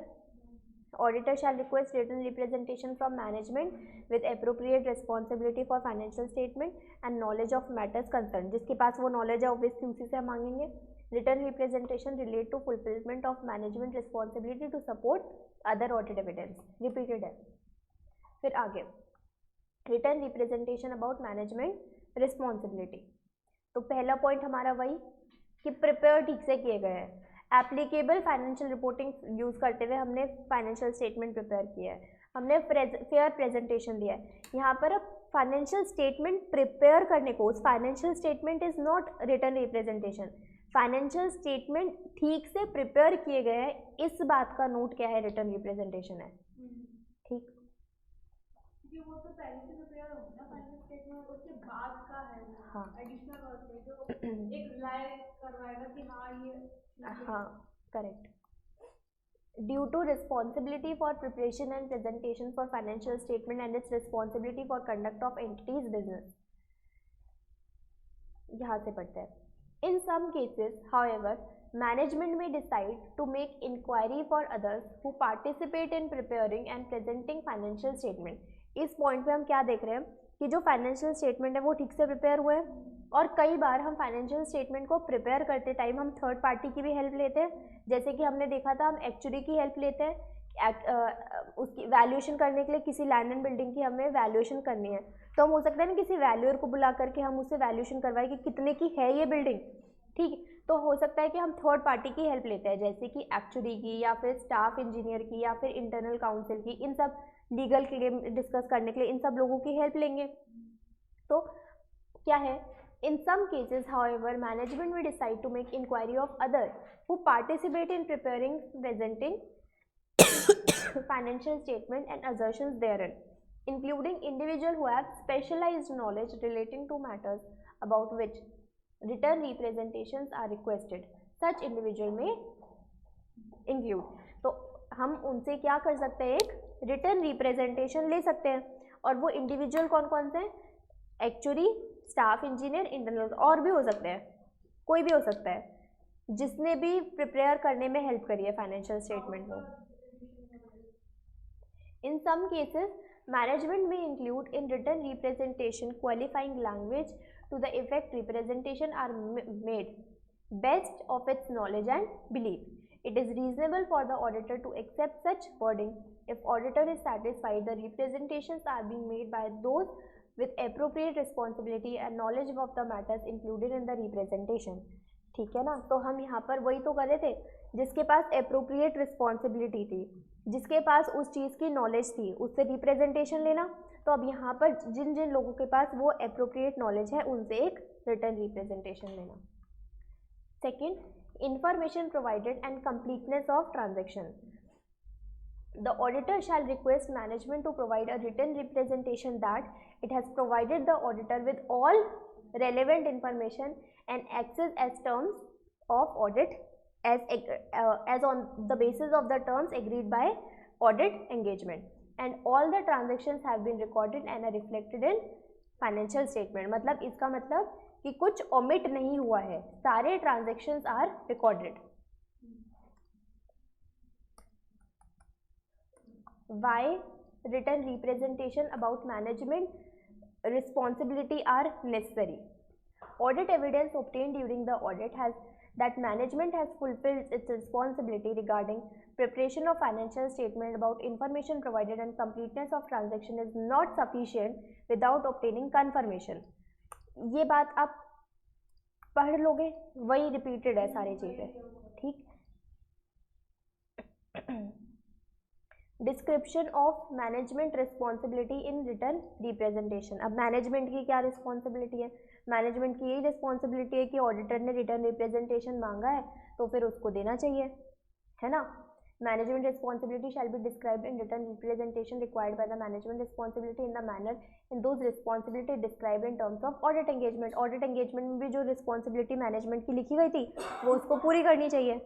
auditor shall request written representation from management with appropriate responsibility for financial statement and knowledge of matters concerned, जिसके पास वो knowledge है obviously उसी से हम मांगेंगे। written representation relate to fulfillment of management responsibility to support other audit evidence, repeated है। फिर आगे written representation about management responsibility, तो पहला पॉइंट हमारा वही कि प्रिपेयर ठीक से किए गए हैं। एप्लीकेबल फाइनेंशियल रिपोर्टिंग यूज़ करते हुए हमने फाइनेंशियल स्टेटमेंट प्रिपेयर किया है, हमने फेयर प्रेजेंटेशन दिया है। यहाँ पर अब फाइनेंशियल स्टेटमेंट प्रिपेयर करने को, उस financial statement is not written representation, financial statement ठीक से प्रिपेयर किए गए हैं, इस बात का नोट क्या है, रिटन रिप्रेजेंटेशन है, ठीक। वो तो पहले से प्रिपेयर हो गया फाइनेंशियल स्टेटमेंट, उसके बाद का है वो, हाँ एडिशनल वर्क है जो एक रिलाय करवाएगा कि हाँ ये, हाँ correct. Due to responsibility for preparation and presentation for financial statement and its responsibility for conduct of entity's business, यहाँ से पढ़ते हैं। In some cases however management may decide to make inquiry for others who participate in preparing and presenting financial statement. इस point पे हम क्या देख रहे हैं कि जो फाइनेंशियल स्टेटमेंट है वो ठीक से प्रिपेयर हुए हैं, और कई बार हम फाइनेंशियल स्टेटमेंट को प्रिपेयर करते टाइम हम थर्ड पार्टी की भी हेल्प लेते हैं, जैसे कि हमने देखा था हम एक्चुअली की हेल्प लेते हैं, उसकी वैल्यूएशन करने के लिए किसी लैंड एंड बिल्डिंग की हमें वैल्यूएशन करनी है, तो हम हो सकता है ना किसी वैल्यूअर को बुला करके हम उससे वैल्यूएशन करवाए कि कितने की है ये बिल्डिंग, ठीक। तो हो सकता है कि हम थर्ड पार्टी की हेल्प लेते हैं, जैसे कि एक्चुअली की या फिर स्टाफ इंजीनियर की या फिर इंटरनल काउंसिल की, इन सब लीगल क्लेम डिस्कस करने के लिए इन सब लोगों की हेल्प लेंगे। तो क्या है, in some cases however management will decide to make inquiry of other who participate in preparing presenting financial statement and assertions therein, including individuals who have specialized knowledge relating to matters about which written representations are requested. Such individual may include, तो हम उनसे क्या कर सकते हैं, एक written representation ले सकते हैं, और वो इंडिविजुअल कौन कौन से हैं, एक्चुअली, स्टाफ इंजीनियर, इंटरनल, और भी हो सकते हैं, कोई भी हो सकता है जिसने भी प्रिपेयर करने में हेल्प करी है फाइनेंशियल स्टेटमेंट को। In some cases, management may include in written representation qualifying language to the effect representation are made best of its knowledge and belief. It is reasonable for the auditor to accept such wording if auditor is satisfied the representations are being made by those with appropriate responsibility and knowledge of the matters included in the representation. ठीक है ना, तो हम यहाँ पर वही तो कर रहे थे, जिसके पास एप्रोप्रिएट रिस्पॉन्सिबिलिटी थी, जिसके पास उस चीज़ की नॉलेज थी, उससे रिप्रेजेंटेशन लेना। तो अब यहाँ पर जिन जिन लोगों के पास वो एप्रोप्रिएट नॉलेज है उनसे एक रिटर्न रिप्रेजेंटेशन लेना। Second, information provided and completeness of transaction. The auditor shall request management to provide a written representation that it has provided the auditor with all relevant information and access as terms of audit as on the basis of the terms agreed by audit engagement, and all the transactions have been recorded and are reflected in financial statement। मतलब इसका मतलब कि कुछ omit नहीं हुआ है, सारे transactions are recorded। Why written representation about management responsibility are necessary? Audit evidence obtained during the audit has that management has fulfilled its responsibility regarding preparation of financial statement about information provided and completeness of transaction is not sufficient without obtaining confirmation. ये बात आप पढ़ लोगे, वही repeated है सारी चीजें, ठीक. Description of management responsibility in written representation. अब मैनेजमेंट की क्या रिस्पॉन्सिबिलिटी है? मैनेजमेंट की यही रिस्पॉन्सिबिलिटी है कि ऑडिटर ने रिटर्न रिप्रेजेंटेशन मांगा है तो फिर उसको देना चाहिए, है ना. Management responsibility shall be described in written representation required by the management responsibility in the manner in those responsibility described in terms of audit engagement. Audit engagement में भी जो रिस्पॉन्सिबिलिटी मैनेजमेंट की लिखी गई थी वो उसको पूरी करनी चाहिए.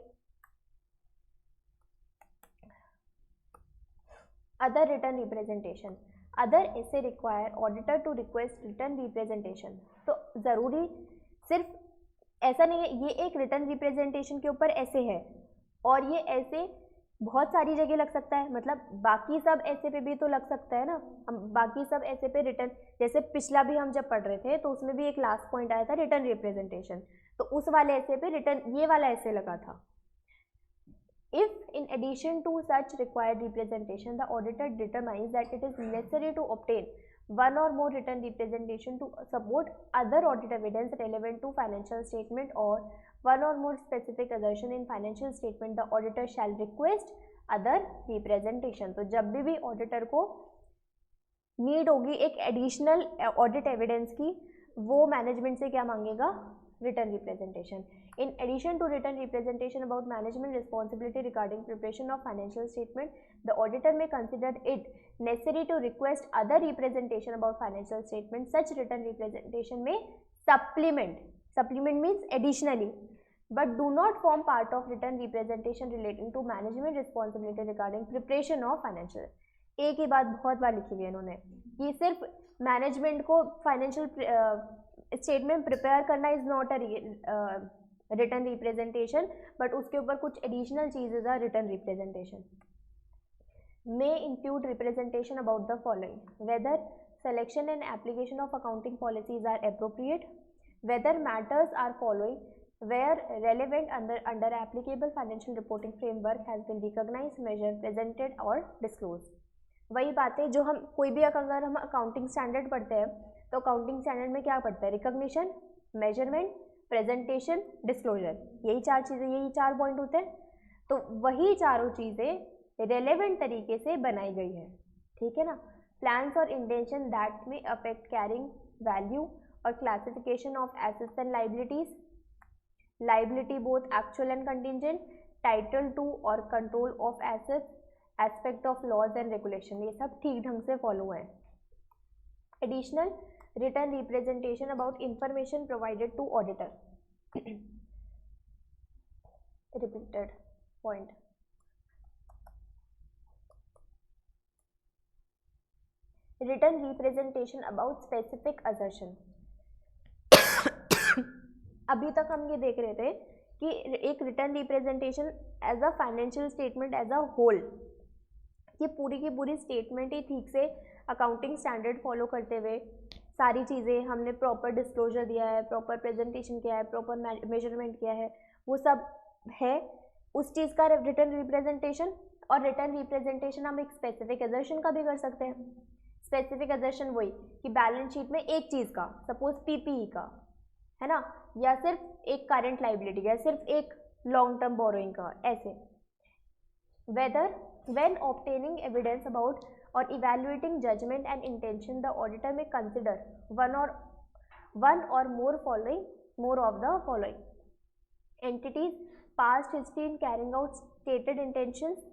Other return representation. Other essay require auditor to request return representation. तो ज़रूरी सिर्फ ऐसा नहीं है, ये एक रिटर्न रिप्रेजेंटेशन के ऊपर ऐसे है और ये ऐसे बहुत सारी जगह लग सकता है. मतलब बाकी सब ऐसे पे भी तो लग सकता है ना. हम बाकी सब ऐसे पे रिटर्न, जैसे पिछला भी हम जब पढ़ रहे थे तो उसमें भी एक लास्ट पॉइंट आया था रिटर्न रिप्रेजेंटेशन, तो उस वाले ऐसे पे रिटर्न ये वाला ऐसे लगा था. If in addition to such required representation, the auditor determines that it is necessary to obtain one or more written representation to support other audit evidence relevant to financial statement or one or more specific assertion in financial statement, the auditor shall request other representation. तो जब भी auditor को need होगी एक additional audit evidence की, वो management से क्या मांगेगा? Written representation. In addition to written representation about management responsibility regarding preparation of financial statement, the auditor may consider it necessary to request other representation about financial statement. Such written representation may supplement means additionally, but do not form part of written representation relating to management responsibility regarding preparation of financial. एक ही बात बहुत बार लिखी हुई है इन्होंने कि सिर्फ management को फाइनेंशियल स्टेटमेंट प्रिपेयर करना is not a written representation, but उसके ऊपर कुछ एडिशनल चीजेज are written representation. May include representation about the following: whether selection and application of accounting policies are appropriate, whether matters are following where relevant under applicable financial reporting framework has been recognized, measured, presented or disclosed. वही बात है जो हम कोई भी अगर हम accounting standard पढ़ते हैं तो अकाउंटिंग स्टैंडर्ड में क्या पढ़ते हैं? Recognition, measurement, presentation, disclosure. यही चार चीज़ें, यही चार पॉइंट होते हैं. तो वही चारों चीज़ें रेलेवेंट तरीके से बनाई गई है, ठीक है ना. प्लान्स और intention that may affect carrying value और classification of assets and liabilities, liability both actual and contingent, title to और control of assets, aspect of laws and regulation, ये सब ठीक ढंग से फॉलो है. Additional written representation about information provided to auditor. Repeated point. Written representation about specific assertion. अभी तक हम ये देख रहे थे कि एक written representation as a financial statement as a whole, कि पूरी की पूरी स्टेटमेंट ही ठीक से अकाउंटिंग स्टैंडर्ड फॉलो करते हुए सारी चीज़ें हमने प्रॉपर डिस्क्लोजर दिया है, प्रॉपर प्रेजेंटेशन किया है, प्रॉपर मेजरमेंट किया है, वो सब है उस चीज़ का रिटर्न रिप्रेजेंटेशन. और रिटर्न रिप्रेजेंटेशन हम एक स्पेसिफिक असर्शन का भी कर सकते हैं. स्पेसिफिक असर्शन वही कि बैलेंस शीट में एक चीज़ का, सपोज पीपीई का, है ना, या सिर्फ एक करंट लाइबिलिटी का, या सिर्फ एक लॉन्ग टर्म बोरोइंग का, ऐसे. Whether when obtaining evidence about or evaluating judgment and intention, the auditor may consider one or more of the following: entities past history in carrying out stated intentions,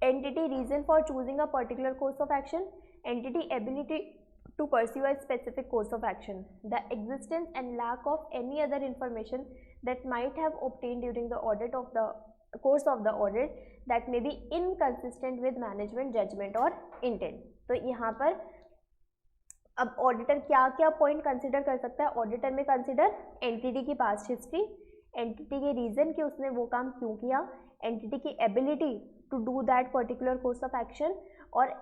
entity reason for choosing a particular course of action, entity ability to pursue a specific course of action, the existence and lack of any other information that might have obtained during the course of the audit that may be inconsistent with management judgment or intent. तो यहाँ पर अब auditor क्या क्या point consider कर सकता है? Auditor may consider entity की पास्ट हिस्ट्री, एंटिटी के रीजन कि उसने वो काम क्यों किया, एंटिटी की ability to do that particular course of action, और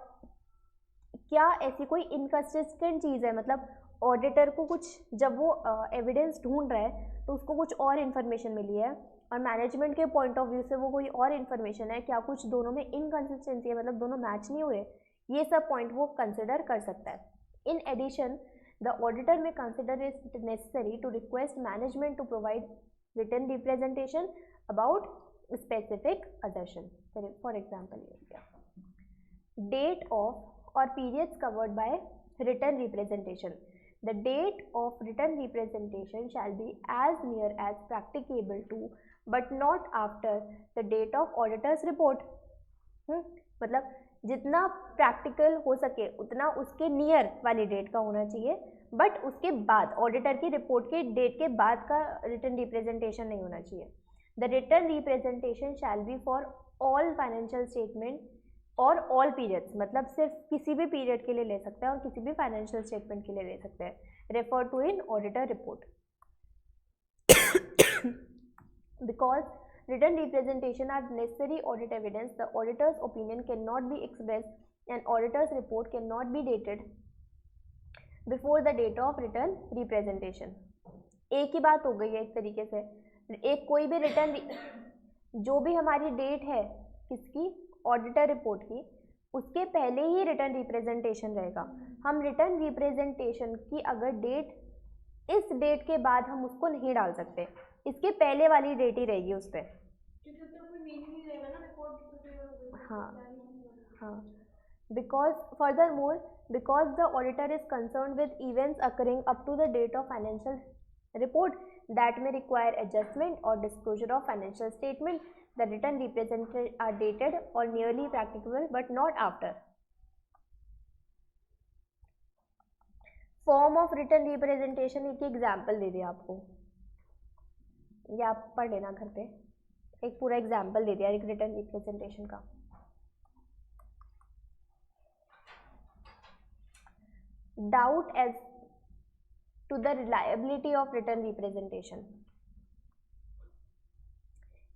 क्या ऐसी कोई इनकंसिस्टेंट चीज़ है, मतलब ऑडिटर को कुछ, जब वो एविडेंस ढूंढ रहा है तो उसको कुछ और इन्फॉर्मेशन मिली है और मैनेजमेंट के पॉइंट ऑफ व्यू से वो कोई और इन्फॉर्मेशन है, क्या कुछ दोनों में इनकन्सिस्टेंसी है, मतलब दोनों मैच नहीं हो रहे, ये सब पॉइंट वो कंसिडर कर सकता है. In addition the auditor may consider it necessary to request management to provide written representation about specific assertion. For example date of और periods covered by written representation. The date of written representation shall be as near as practicable to, but not after the date of auditor's report. मतलब जितना practical हो सके उतना उसके near वाली date का होना चाहिए, बट उसके बाद ऑडिटर की रिपोर्ट के डेट के बाद का रिटन रिप्रेजेंटेशन नहीं होना चाहिए. The written representation shall be for all financial statement और ऑल पीरियड्स, मतलब सिर्फ किसी भी पीरियड के लिए ले सकते हैं और किसी भी फाइनेंशियल स्टेटमेंट के लिए ले सकते हैं. Refer to in auditor report. Because written representation are necessary audit evidence, the auditor's opinion cannot be expressed and auditor's report cannot be dated before the date of written representation. एक ही बात हो गई है एक तरीके से. एक कोई भी रिटर्न, जो भी हमारी डेट है किसकी, ऑडिटर रिपोर्ट की, उसके पहले ही रिटर्न रिप्रेजेंटेशन रहेगा. हम रिटर्न रिप्रेजेंटेशन की अगर डेट, इस डेट के बाद हम उसको नहीं डाल सकते, इसके पहले वाली डेट ही रहेगी उस पर. हाँ. Because furthermore, because the auditor is concern with events occurring up to the date of financial report that may require adjustment or disclosure of financial statement, the written represented are dated or nearly practicable but not after. Form of written representation एक example दे दिया आपको, ये आप पढ़ लेना घर पे. एक पूरा एग्जाम्पल दे दिया एक रिटन रिप्रेजेंटेशन का. Doubt as to the reliability of written representation.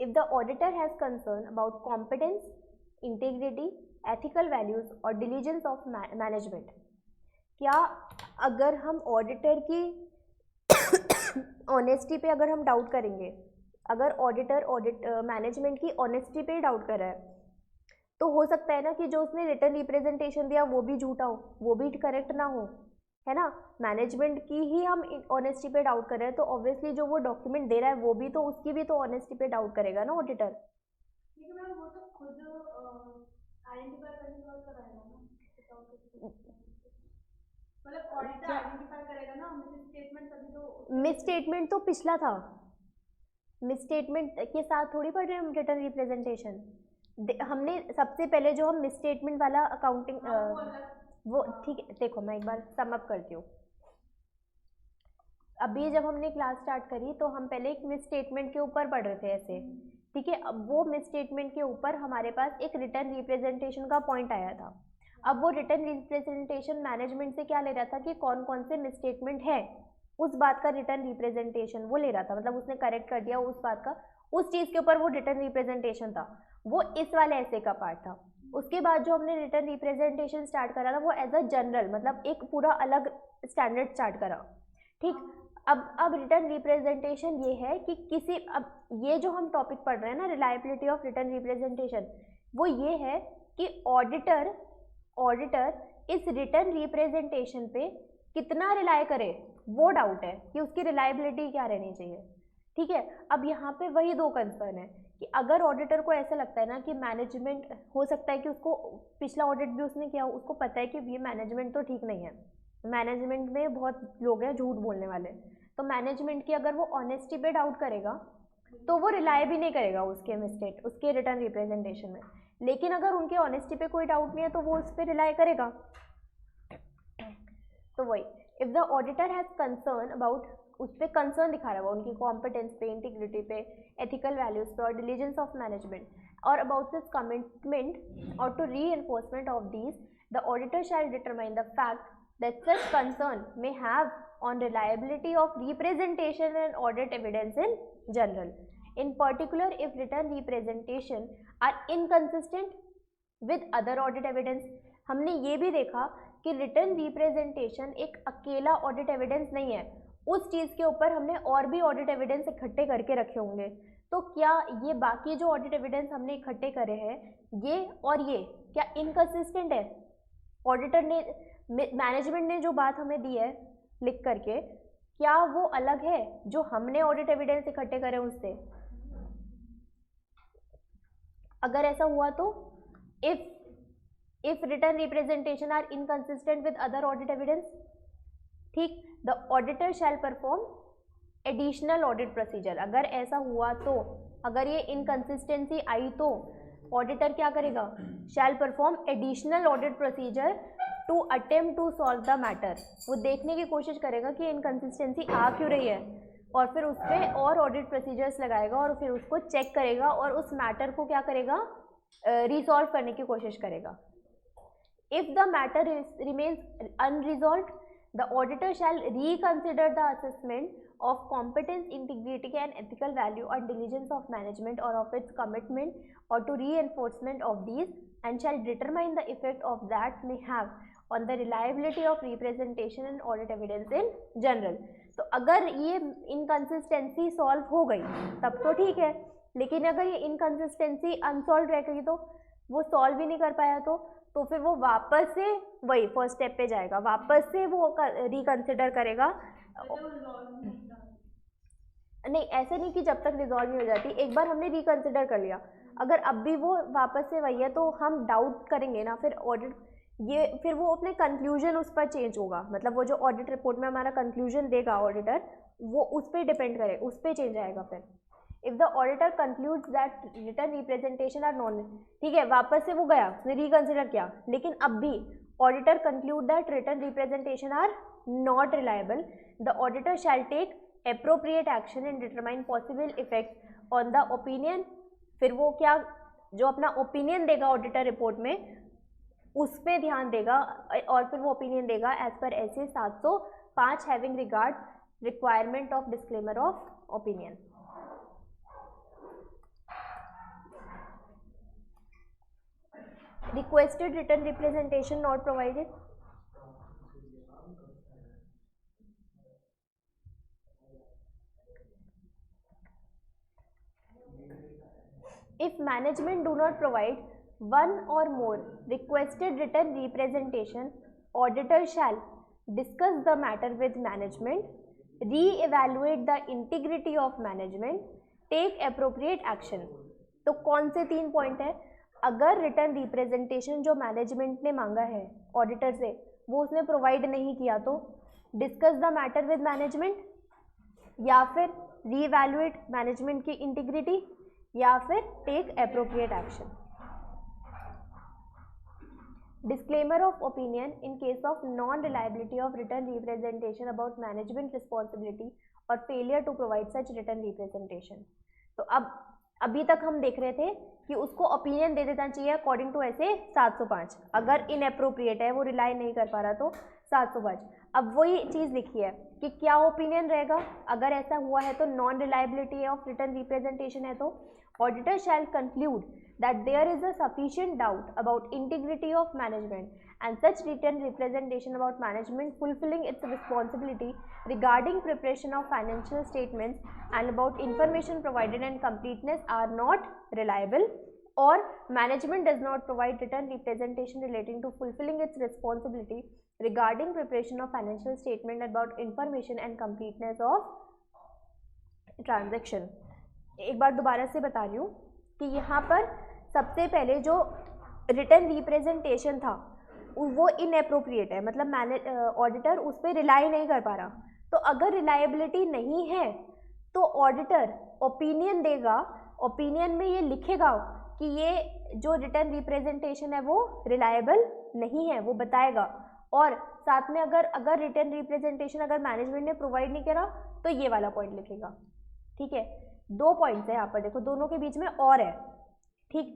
If the auditor has concern about competence, integrity, ethical values or diligence of management, क्या अगर हम ऑडिटर की ऑनेस्टी पे अगर हम डाउट करेंगे, अगर ऑडिटर मैनेजमेंट की ऑनेस्टी पे डाउट कर रहा है, तो हो सकता है ना कि जो उसने रिटन रिप्रेजेंटेशन दिया वो भी झूठा हो, वो भी करेक्ट ना हो, है ना. मैनेजमेंट की ही हम ऑनेस्टी पे डाउट कर रहे हैं, तो ऑब्वियसली जो वो डॉक्यूमेंट दे रहा है वो भी तो, उसकी भी तो ऑनेस्टी पे डाउट करेगा ना ऑडिटर. लेकिन मैम वो तो खुद आइडेंटिफाई करने का कराएगा ना, मतलब ऑडिटर आइडेंटिफाई करेगा ना. मिस स्टेटमेंट तभी तो, मिस स्टेटमेंट तो पिछला था, मिस स्टेटमेंट के साथ थोड़ी पढ़ रहे हैं हम रिटर्न रिप्रेजेंटेशन. हमने सबसे पहले जो हम मिस स्टेटमेंट वाला अकाउंटिंग वो ठीक है. देखो मैं एक बार सम अप करती हूँ. अभी जब हमने क्लास स्टार्ट करी तो हम पहले एक मिस स्टेटमेंट के ऊपर पढ़ रहे थे ऐसे, ठीक है. अब वो मिस स्टेटमेंट के ऊपर हमारे पास एक रिटर्न रिप्रेजेंटेशन का पॉइंट आया था. अब वो रिटर्न रिप्रेजेंटेशन मैनेजमेंट से क्या ले रहा था कि कौन कौन से मिस स्टेटमेंट है, उस बात का रिटर्न रिप्रेजेंटेशन वो ले रहा था. मतलब उसने करेक्ट कर दिया उस बात का, उस चीज़ के ऊपर वो रिटर्न रिप्रेजेंटेशन था. वो इस वाले ऐसे का पार्ट था. उसके बाद जो हमने रिटर्न रिप्रेजेंटेशन स्टार्ट करा था वो एज अ जनरल, मतलब एक पूरा अलग स्टैंडर्ड स्टार्ट करा, ठीक. अब रिटर्न रिप्रेजेंटेशन ये है कि किसी, अब ये जो हम टॉपिक पढ़ रहे हैं ना, रिलायबिलिटी ऑफ रिटर्न रिप्रेजेंटेशन, वो ये है कि ऑडिटर इस रिटर्न रिप्रेजेंटेशन पे कितना रिलाय करे, वो डाउट है कि उसकी रिलायबिलिटी क्या रहनी चाहिए, ठीक है. अब यहाँ पे वही दो कंसर्न है कि अगर ऑडिटर को ऐसा लगता है ना कि मैनेजमेंट, हो सकता है कि उसको पिछला ऑडिट भी उसने किया, उसको पता है कि ये मैनेजमेंट तो ठीक नहीं है, मैनेजमेंट में बहुत लोग हैं झूठ बोलने वाले, तो मैनेजमेंट की अगर वो ऑनेस्टी पे डाउट करेगा तो वो रिलाय भी नहीं करेगा उसके रिटर्न रिप्रेजेंटेशन में. लेकिन अगर उनके ऑनेस्टी पे कोई डाउट नहीं है तो वो उस पर रिलाय करेगा. तो वही, if the auditor has concern about, उस पर कंसर्न दिखा रहा है उनकी कॉम्पिटेंस पे, इंटीग्रिटी पे, एथिकल वैल्यूज पे और डिलीजेंस ऑफ मैनेजमेंट, और अबाउट दिस कमिटमेंट और to reinforcement of these, the auditor shall determine the fact that such concern may have on reliability of representation and audit evidence in general. In particular, if written representation are inconsistent with other audit evidence. हमने ये भी देखा कि written representation एक अकेला audit evidence नहीं है, उस चीज़ के ऊपर हमने और भी ऑडिट एविडेंस इकट्ठे करके रखे होंगे। तो क्या ये बाकी जो ऑडिट एविडेंस हमने इकट्ठे करे हैं ये और ये क्या इनकंसिस्टेंट है? ऑडिटर ने, मैनेजमेंट ने जो बात हमें दी है लिख करके, क्या वो अलग है जो हमने ऑडिट एविडेंस इकट्ठे करे उससे? अगर ऐसा हुआ तो if written representation are inconsistent with other audit evidence, ठीक, the auditor shall perform additional audit procedure। अगर ऐसा हुआ तो, अगर ये inconsistency आई तो ऑडिटर क्या करेगा? shall perform additional audit procedure to attempt to solve the matter। वो देखने की कोशिश करेगा कि inconsistency आ क्यों रही है और फिर उस पर और ऑडिट प्रोसीजर्स लगाएगा और फिर उसको चेक करेगा और उस मैटर को क्या करेगा? रिसॉल्व करने की कोशिश करेगा। If the matter remains unresolved, the auditor shall reconsider the assessment of competence, integrity and ethical value or diligence of management or of its commitment or to reinforcement of these, and shall determine the effect of that may have on the reliability of representation and audit evidence in general। तो अगर ये inconsistency solve हो गई तब तो ठीक है, लेकिन अगर ये inconsistency unsolved रह गई तो वो solve ही नहीं कर पाया तो फिर वो वापस से वही फर्स्ट स्टेप पे जाएगा, वापस से वो रिकंसिडर करेगा। नहीं, ऐसे नहीं कि जब तक रिजॉल्व नहीं हो जाती, एक बार हमने रिकंसिडर कर लिया, अगर अब भी वो वापस से वही है तो हम डाउट करेंगे ना, फिर ऑडिट ये फिर वो अपने कंक्लूजन उस पर चेंज होगा, मतलब वो जो ऑडिट रिपोर्ट में हमारा कंक्लूजन देगा ऑडिटर, वो उस पर डिपेंड करे, उस पर चेंज आएगा फिर। If the auditor concludes that written representation are non, ठीक है, वापस से वो गया, उसने रिकंसिडर किया, लेकिन अब भी auditor conclude that written representation are not reliable, the auditor shall take appropriate action and determine possible effects on the opinion। फिर वो क्या, जो अपना ओपिनियन देगा ऑडिटर रिपोर्ट में उस पर ध्यान देगा और फिर वो ओपिनियन देगा एज पर ऐसे 705 having regard requirement of disclaimer of opinion. Requested written representation not provided, if management do not provide one or more requested written representation, auditor shall discuss the matter with management, re-evaluate the integrity of management, take appropriate action। तो कौन से 3 point है? अगर written representation जो management ने मांगा है auditor से वो उसने प्रोवाइड नहीं किया तो discuss the matter with management, या फिर री-इवैल्यूएट मैनेजमेंट की इंटीग्रिटी, या फिर take appropriate action. Disclaimer of opinion in case of non reliability of written representation about management responsibility और failure to provide such written representation. तो अब अभी तक हम देख रहे थे कि उसको ओपिनियन दे देना चाहिए अकॉर्डिंग टू ऐसे 705, अगर इनएप्रोप्रिएट है, वो रिलाई नहीं कर पा रहा तो 705। अब वही चीज़ लिखी है कि क्या ओपिनियन रहेगा, अगर ऐसा हुआ है तो non reliability of written representation है तो auditor shall conclude that there is a sufficient doubt about integrity of management and such written representation about management fulfilling its responsibility regarding preparation of financial statements and about information provided and completeness are not reliable, or management does not provide written representation relating to fulfilling its responsibility regarding preparation of financial statement about information and completeness of transaction। एक बार दोबारा से बता रही हूँ कि यहाँ पर सबसे पहले जो रिटर्न रिप्रेजेंटेशन था वो इनएप्रोप्रिएट है, मतलब ऑडिटर उस पर रिलाई नहीं कर पा रहा। तो अगर रिलायबिलिटी नहीं है तो ऑडिटर ओपिनियन देगा, ओपिनियन में ये लिखेगा कि ये जो रिटर्न रिप्रेजेंटेशन है वो रिलायबल नहीं है, वो बताएगा। और साथ में अगर रिटर्न रिप्रेजेंटेशन अगर मैनेजमेंट ने प्रोवाइड नहीं करा तो ये वाला पॉइंट लिखेगा। ठीक है, 2 पॉइंट्स है यहाँ पर, देखो दोनों के बीच में और है। ठीक,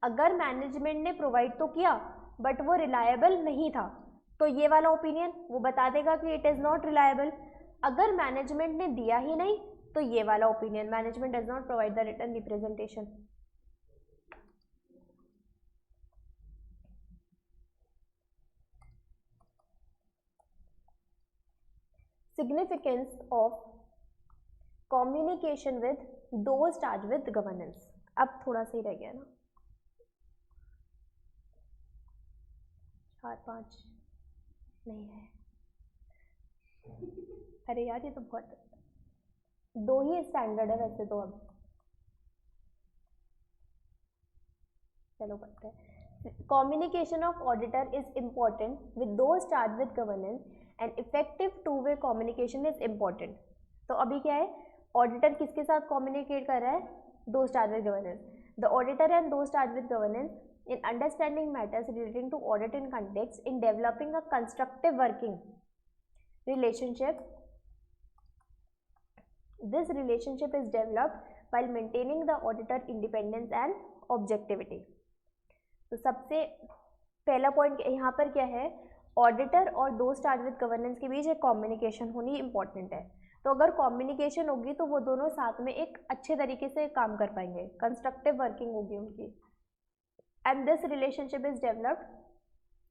अगर मैनेजमेंट ने प्रोवाइड तो किया बट वो रिलायबल नहीं था तो ये वाला ओपिनियन वो बता देगा कि इट इज़ नॉट रिलायबल। अगर मैनेजमेंट ने दिया ही नहीं तो ये वाला opinion, management does not provide the written representation. Significance of communication with those charge with governance. अब थोड़ा सा ही रह गया ना, 4-5 नहीं है। अरे यार ये तो बहुत, 2 ही स्टैंडर्ड है वैसे तो। अब चलो पढ़ते हैं। Communication of auditor is important with those charge with governance and effective two way communication is important. तो अभी क्या है, ऑडिटर किसके साथ कम्युनिकेट कर रहा है, those charge with governance. The auditor and those charge with governance in understanding matters relating to audit in context, in developing a constructive working relationship. This relationship is developed while maintaining the auditor independence and objectivity. तो सबसे पहला point यहाँ पर क्या है, auditor और those charge with governance के बीच एक कम्युनिकेशन होनी इंपॉर्टेंट है। तो अगर कम्युनिकेशन होगी तो वो दोनों साथ में एक अच्छे तरीके से काम कर पाएंगे, कंस्ट्रक्टिव वर्किंग होगी उनकी। And this relationship is developed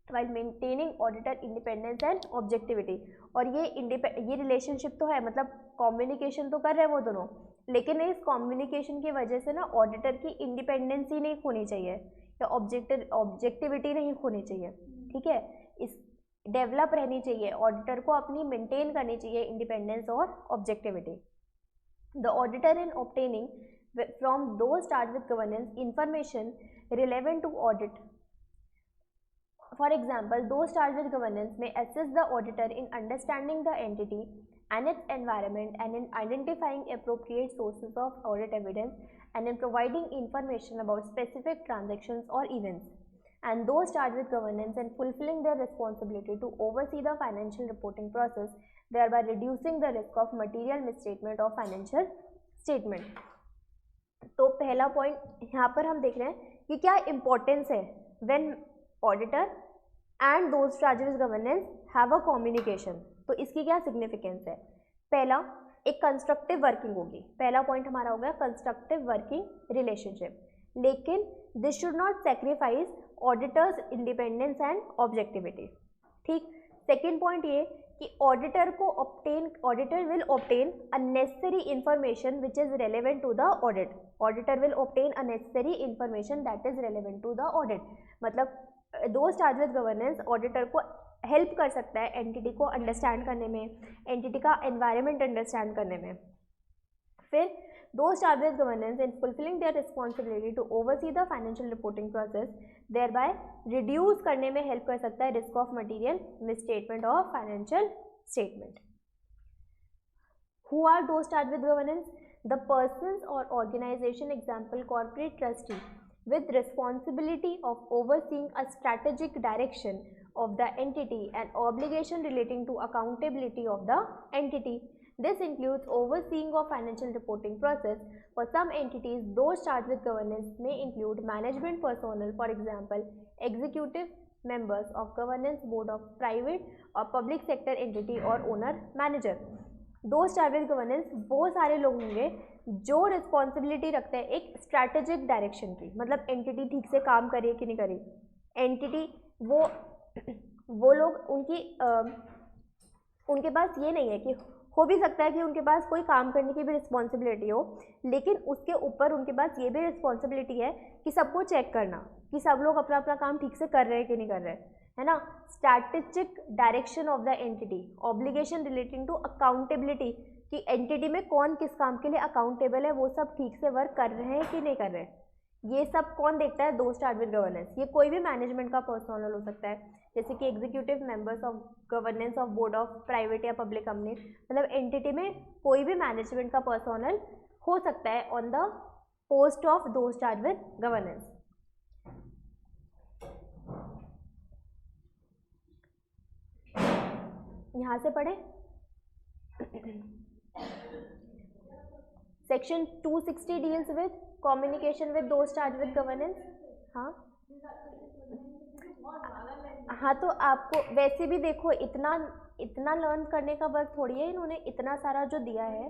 while maintaining auditor independence and objectivity. और ये रिलेशनशिप तो है, मतलब कम्युनिकेशन तो कर रहे हैं वो दोनों, लेकिन इस कम्युनिकेशन की वजह से ना ऑडिटर की इंडिपेंडेंसी नहीं खोनी चाहिए या ऑब्जेक्टिविटी नहीं खोनी चाहिए, ठीक है। इस डेवलप रहनी चाहिए, ऑडिटर को अपनी मेंटेन करनी चाहिए इंडिपेंडेंस और objectivity. The auditor in obtaining from those charged with governance information relevant to audit. For example, those charged with governance may assist the auditor in understanding the entity and its environment, and in identifying appropriate sources of audit evidence, and in providing information about specific transactions or events. And those charged with governance and fulfilling their responsibility to oversee the financial reporting process, thereby reducing the risk of material misstatement of financial statement. तो पहला point यहाँ पर हम देख रहे हैं कि क्या इंपॉर्टेंस है when auditor and those charge with governance have a communication. तो इसकी क्या सिग्निफिकेंस है, पहला एक कंस्ट्रक्टिव वर्किंग होगी, पहला पॉइंट हमारा हो गया कंस्ट्रक्टिव वर्किंग रिलेशनशिप, लेकिन this should not sacrifice auditor's independence and objectivity, ठीक। सेकेंड पॉइंट ये कि auditor will obtain a necessary information which is relevant to the audit. Auditor will obtain a necessary information that is relevant to the audit. मतलब those charge with governance auditor को help कर सकता है entity को understand करने में, entity का environment understand करने में। फिर those charged with governance in fulfilling their responsibility to oversee the financial reporting process, thereby reduce करने में help कर सकता है risk of material misstatement of financial statement. Who are those charged with governance? The persons or organization, example corporate trustee, with responsibility of overseeing a strategic direction of the entity and obligation relating to accountability of the entity. This includes overseeing of financial reporting process. For some entities, those charged with governance may include management personnel, for example, executive members of governance board of private or public sector entity or owner manager. Those charged with governance वो सारे लोग होंगे जो responsibility रखते हैं एक strategic direction की, मतलब एंटिटी ठीक से काम कर रही है कि नहीं कर रही, एंटिटी वो लोग उनके पास ये नहीं है कि हो भी सकता है कि उनके पास कोई काम करने की भी रिस्पॉन्सिबिलिटी हो, लेकिन उसके ऊपर उनके पास ये भी रिस्पॉन्सिबिलिटी है कि सबको चेक करना कि सब लोग अपना अपना काम ठीक से कर रहे हैं कि नहीं कर रहे, है ना। Strategic direction of the entity, obligation relating to accountability कि एंटिटी में कौन किस काम के लिए अकाउंटेबल है, वो सब ठीक से वर्क कर रहे हैं कि नहीं कर रहे, ये सब कौन देखता है, दोज चार्ज विद गवर्नेंस। ये कोई भी मैनेजमेंट का पर्सनल हो सकता है, जैसे कि executive members of governance of board of private या पब्लिक कंपनी, मतलब एंटिटी में कोई भी मैनेजमेंट का पर्सनल हो सकता है on the post of those charge with governance. यहाँ से पढ़े section 260 deals with communication with those charge with governance. हाँ तो आपको वैसे भी देखो इतना लर्न करने का वर्क थोड़ी है, इन्होंने इतना सारा जो दिया है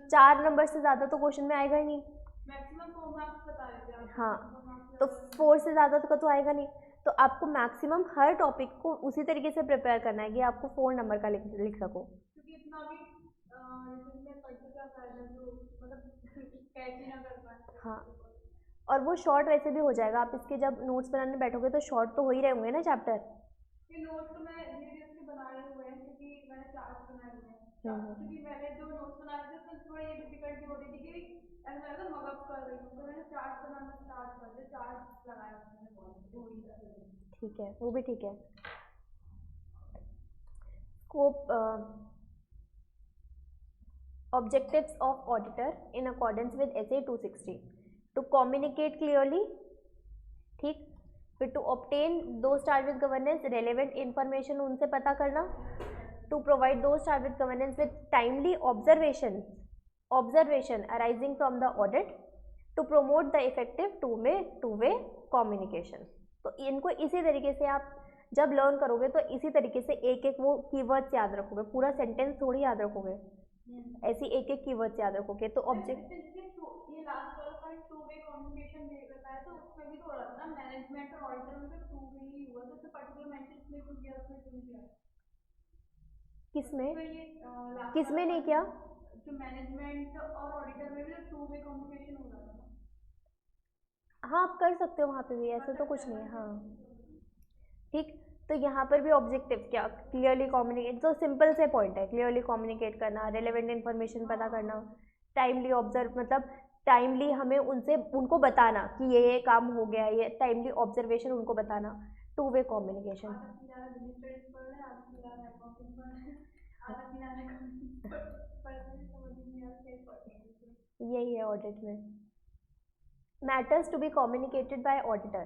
4 नंबर से ज़्यादा तो क्वेश्चन में आएगा ही नहीं, मैक्सिमम 4 मार्क्स बता रहे थे। हाँ तो 4 से ज़्यादा तो आएगा नहीं, तो आपको मैक्सिमम हर टॉपिक को उसी तरीके से प्रिपेयर करना है कि आपको 4 नंबर का लिख सको। क्योंकि इतना इतना भी में पढ़ के क्या फायदा जो मतलब कैच ही ना कर पाए। हाँ, और वो शॉर्ट वैसे भी हो जाएगा, आप इसके जब नोट्स बनाने बैठोगे तो शॉर्ट तो हो ही रहे होंगे ना चैप्टर। ये नोट्स तो मैं धीरे धीरे से बनाए हुए हैं क्योंकि मैंने चार्ट बनाए हुए हैं। हम्म। क्योंकि मैंने जो नोट्स बनाए थे उसमें थोड़ी ये डिफिकल्टी हो रही थी कि ऐसा लग रहा था मगअप कर रही हूँ, तो मैंने चार्ट बनाना स्टार्ट कर दिया, चार्ट लगाया मैंने बहुत हो ही जाए। ठीक है, वो भी ठीक है। Scope objectives of auditor in accordance with SA 260 to communicate clearly, ठीक, फिर to obtain those charged with governance relevant information उनसे पता करना, to provide those charged with governance with timely observation arising from the audit, to promote the effective two-way communication। तो इनको इसी तरीके से आप जब लर्न करोगे तो इसी तरीके से एक एक वो कीवर्ड्स याद रखोगे, पूरा सेंटेंस थोड़ी याद रखोगे, ऐसी एक एक कीवर्ड्स याद रखोगे। तो ऑब्जेक्ट ये लास्ट वाला पॉइंट टू वे कम्युनिकेशन दे रखा है, तो उसमें भी तो हो रहा था ना, मैनेजमेंट और ऑडिटर में भी टू वे ही हुआ, तो उसमें पर्टिकुलर मेंशन इसमें क्यों किया उसमें क्यों किया? किसमें तो ये किसमें नहीं किया? जो मैनेजमेंट और ऑडिटर में भी तो टू वे कम्युनिकेशन हो रहा था ना। हाँ, आप कर सकते हो वहाँ पे भी, ऐसा तो कुछ नहीं है। हाँ ठीक, तो यहाँ पर भी ऑब्जेक्टिव क्या, क्लियरली कम्युनिकेट, तो सिंपल से पॉइंट है, क्लियरली कम्युनिकेट करना, रेलेवेंट इन्फॉर्मेशन पता करना, टाइमली ऑब्जर्व, मतलब टाइमली हमें उनसे उनको बताना कि ये काम हो गया, ये टाइमली ऑब्जर्वेशन उनको बताना, टू वे कम्युनिकेशन। यही है ऑडिट में। Matters to be communicated by auditor,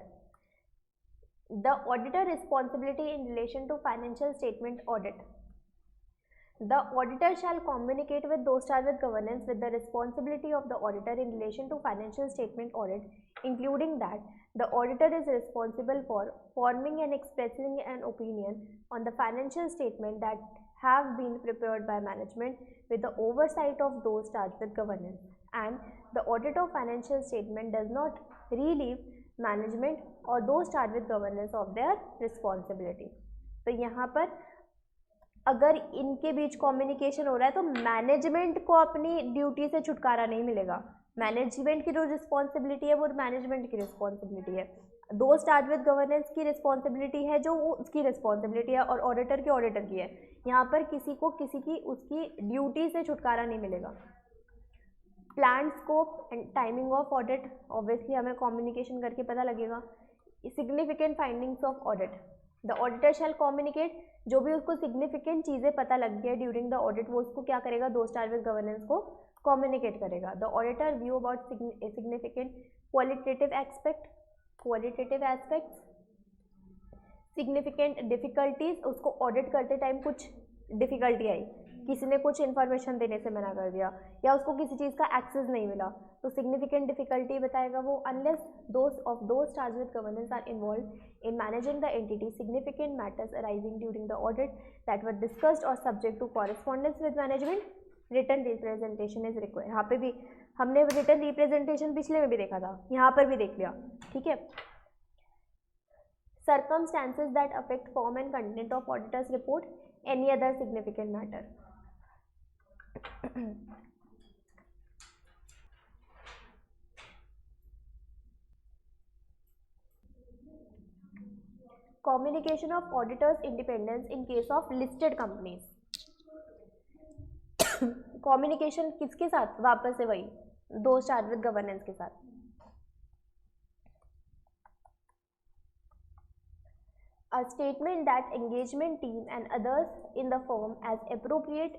the auditor responsibility in relation to financial statement audit. The auditor shall communicate with those charged with governance with the responsibility of the auditor in relation to financial statement audit, including that the auditor is responsible for forming and expressing an opinion on the financial statement that have been prepared by management with the oversight of those charged with governance, and the audit of financial statement does not relieve management और दो start with governance of their responsibility. तो यहाँ पर अगर इनके बीच communication हो रहा है तो मैनेजमेंट को अपनी ड्यूटी से छुटकारा नहीं मिलेगा, मैनेजमेंट की जो रिस्पॉन्सिबिलिटी है वो मैनेजमेंट की रिस्पॉन्सिबिलिटी है, दो स्टार्ट विद गवर्नेंस की रिस्पॉन्सिबिलिटी है जो वो उसकी रिस्पॉन्सिबिलिटी है, और ऑडिटर की ऑडिटर की है। यहाँ पर किसी को किसी की उसकी ड्यूटी से छुटकारा नहीं मिलेगा। Plan scope and timing of audit, obviously हमें कम्युनिकेशन करके पता लगेगा। Significant findings of audit, the auditor shall communicate, जो भी उसको सिग्निफिकेंट चीज़ें पता लग गई है ड्यूरिंग द ऑडिट वो उसको क्या करेगा, दो स्टार विद गवर्नेंस को कम्युनिकेट करेगा। The auditor view about significant qualitative aspects, significant difficulties, उसको ऑडिट करते टाइम कुछ डिफिकल्टी आई, किसी ने कुछ इन्फॉर्मेशन देने से मना कर दिया या उसको किसी चीज़ का एक्सेस नहीं मिला, तो सिग्निफिकेंट डिफिकल्टी बताएगा वो। Unless those charge with governance are involve in managing the entity, significant matters arising during the audit that were discussed और subject to correspondence with management, written representation is required. यहाँ पे भी हमने written representation पिछले में भी देखा था, यहाँ पर भी देख लिया, ठीक है। Circumstances that affect form and content of auditor's report, any other significant matter. Communication of auditor's independence in case of listed companies. Communication किसके साथ, वापस से वही दो स्टार विद गवर्नेंस के साथ। A statement that engagement team and others in the firm as appropriate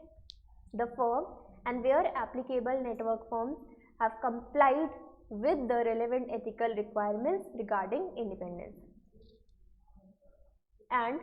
the firm and where applicable network firms have complied with the relevant ethical requirements regarding independence, and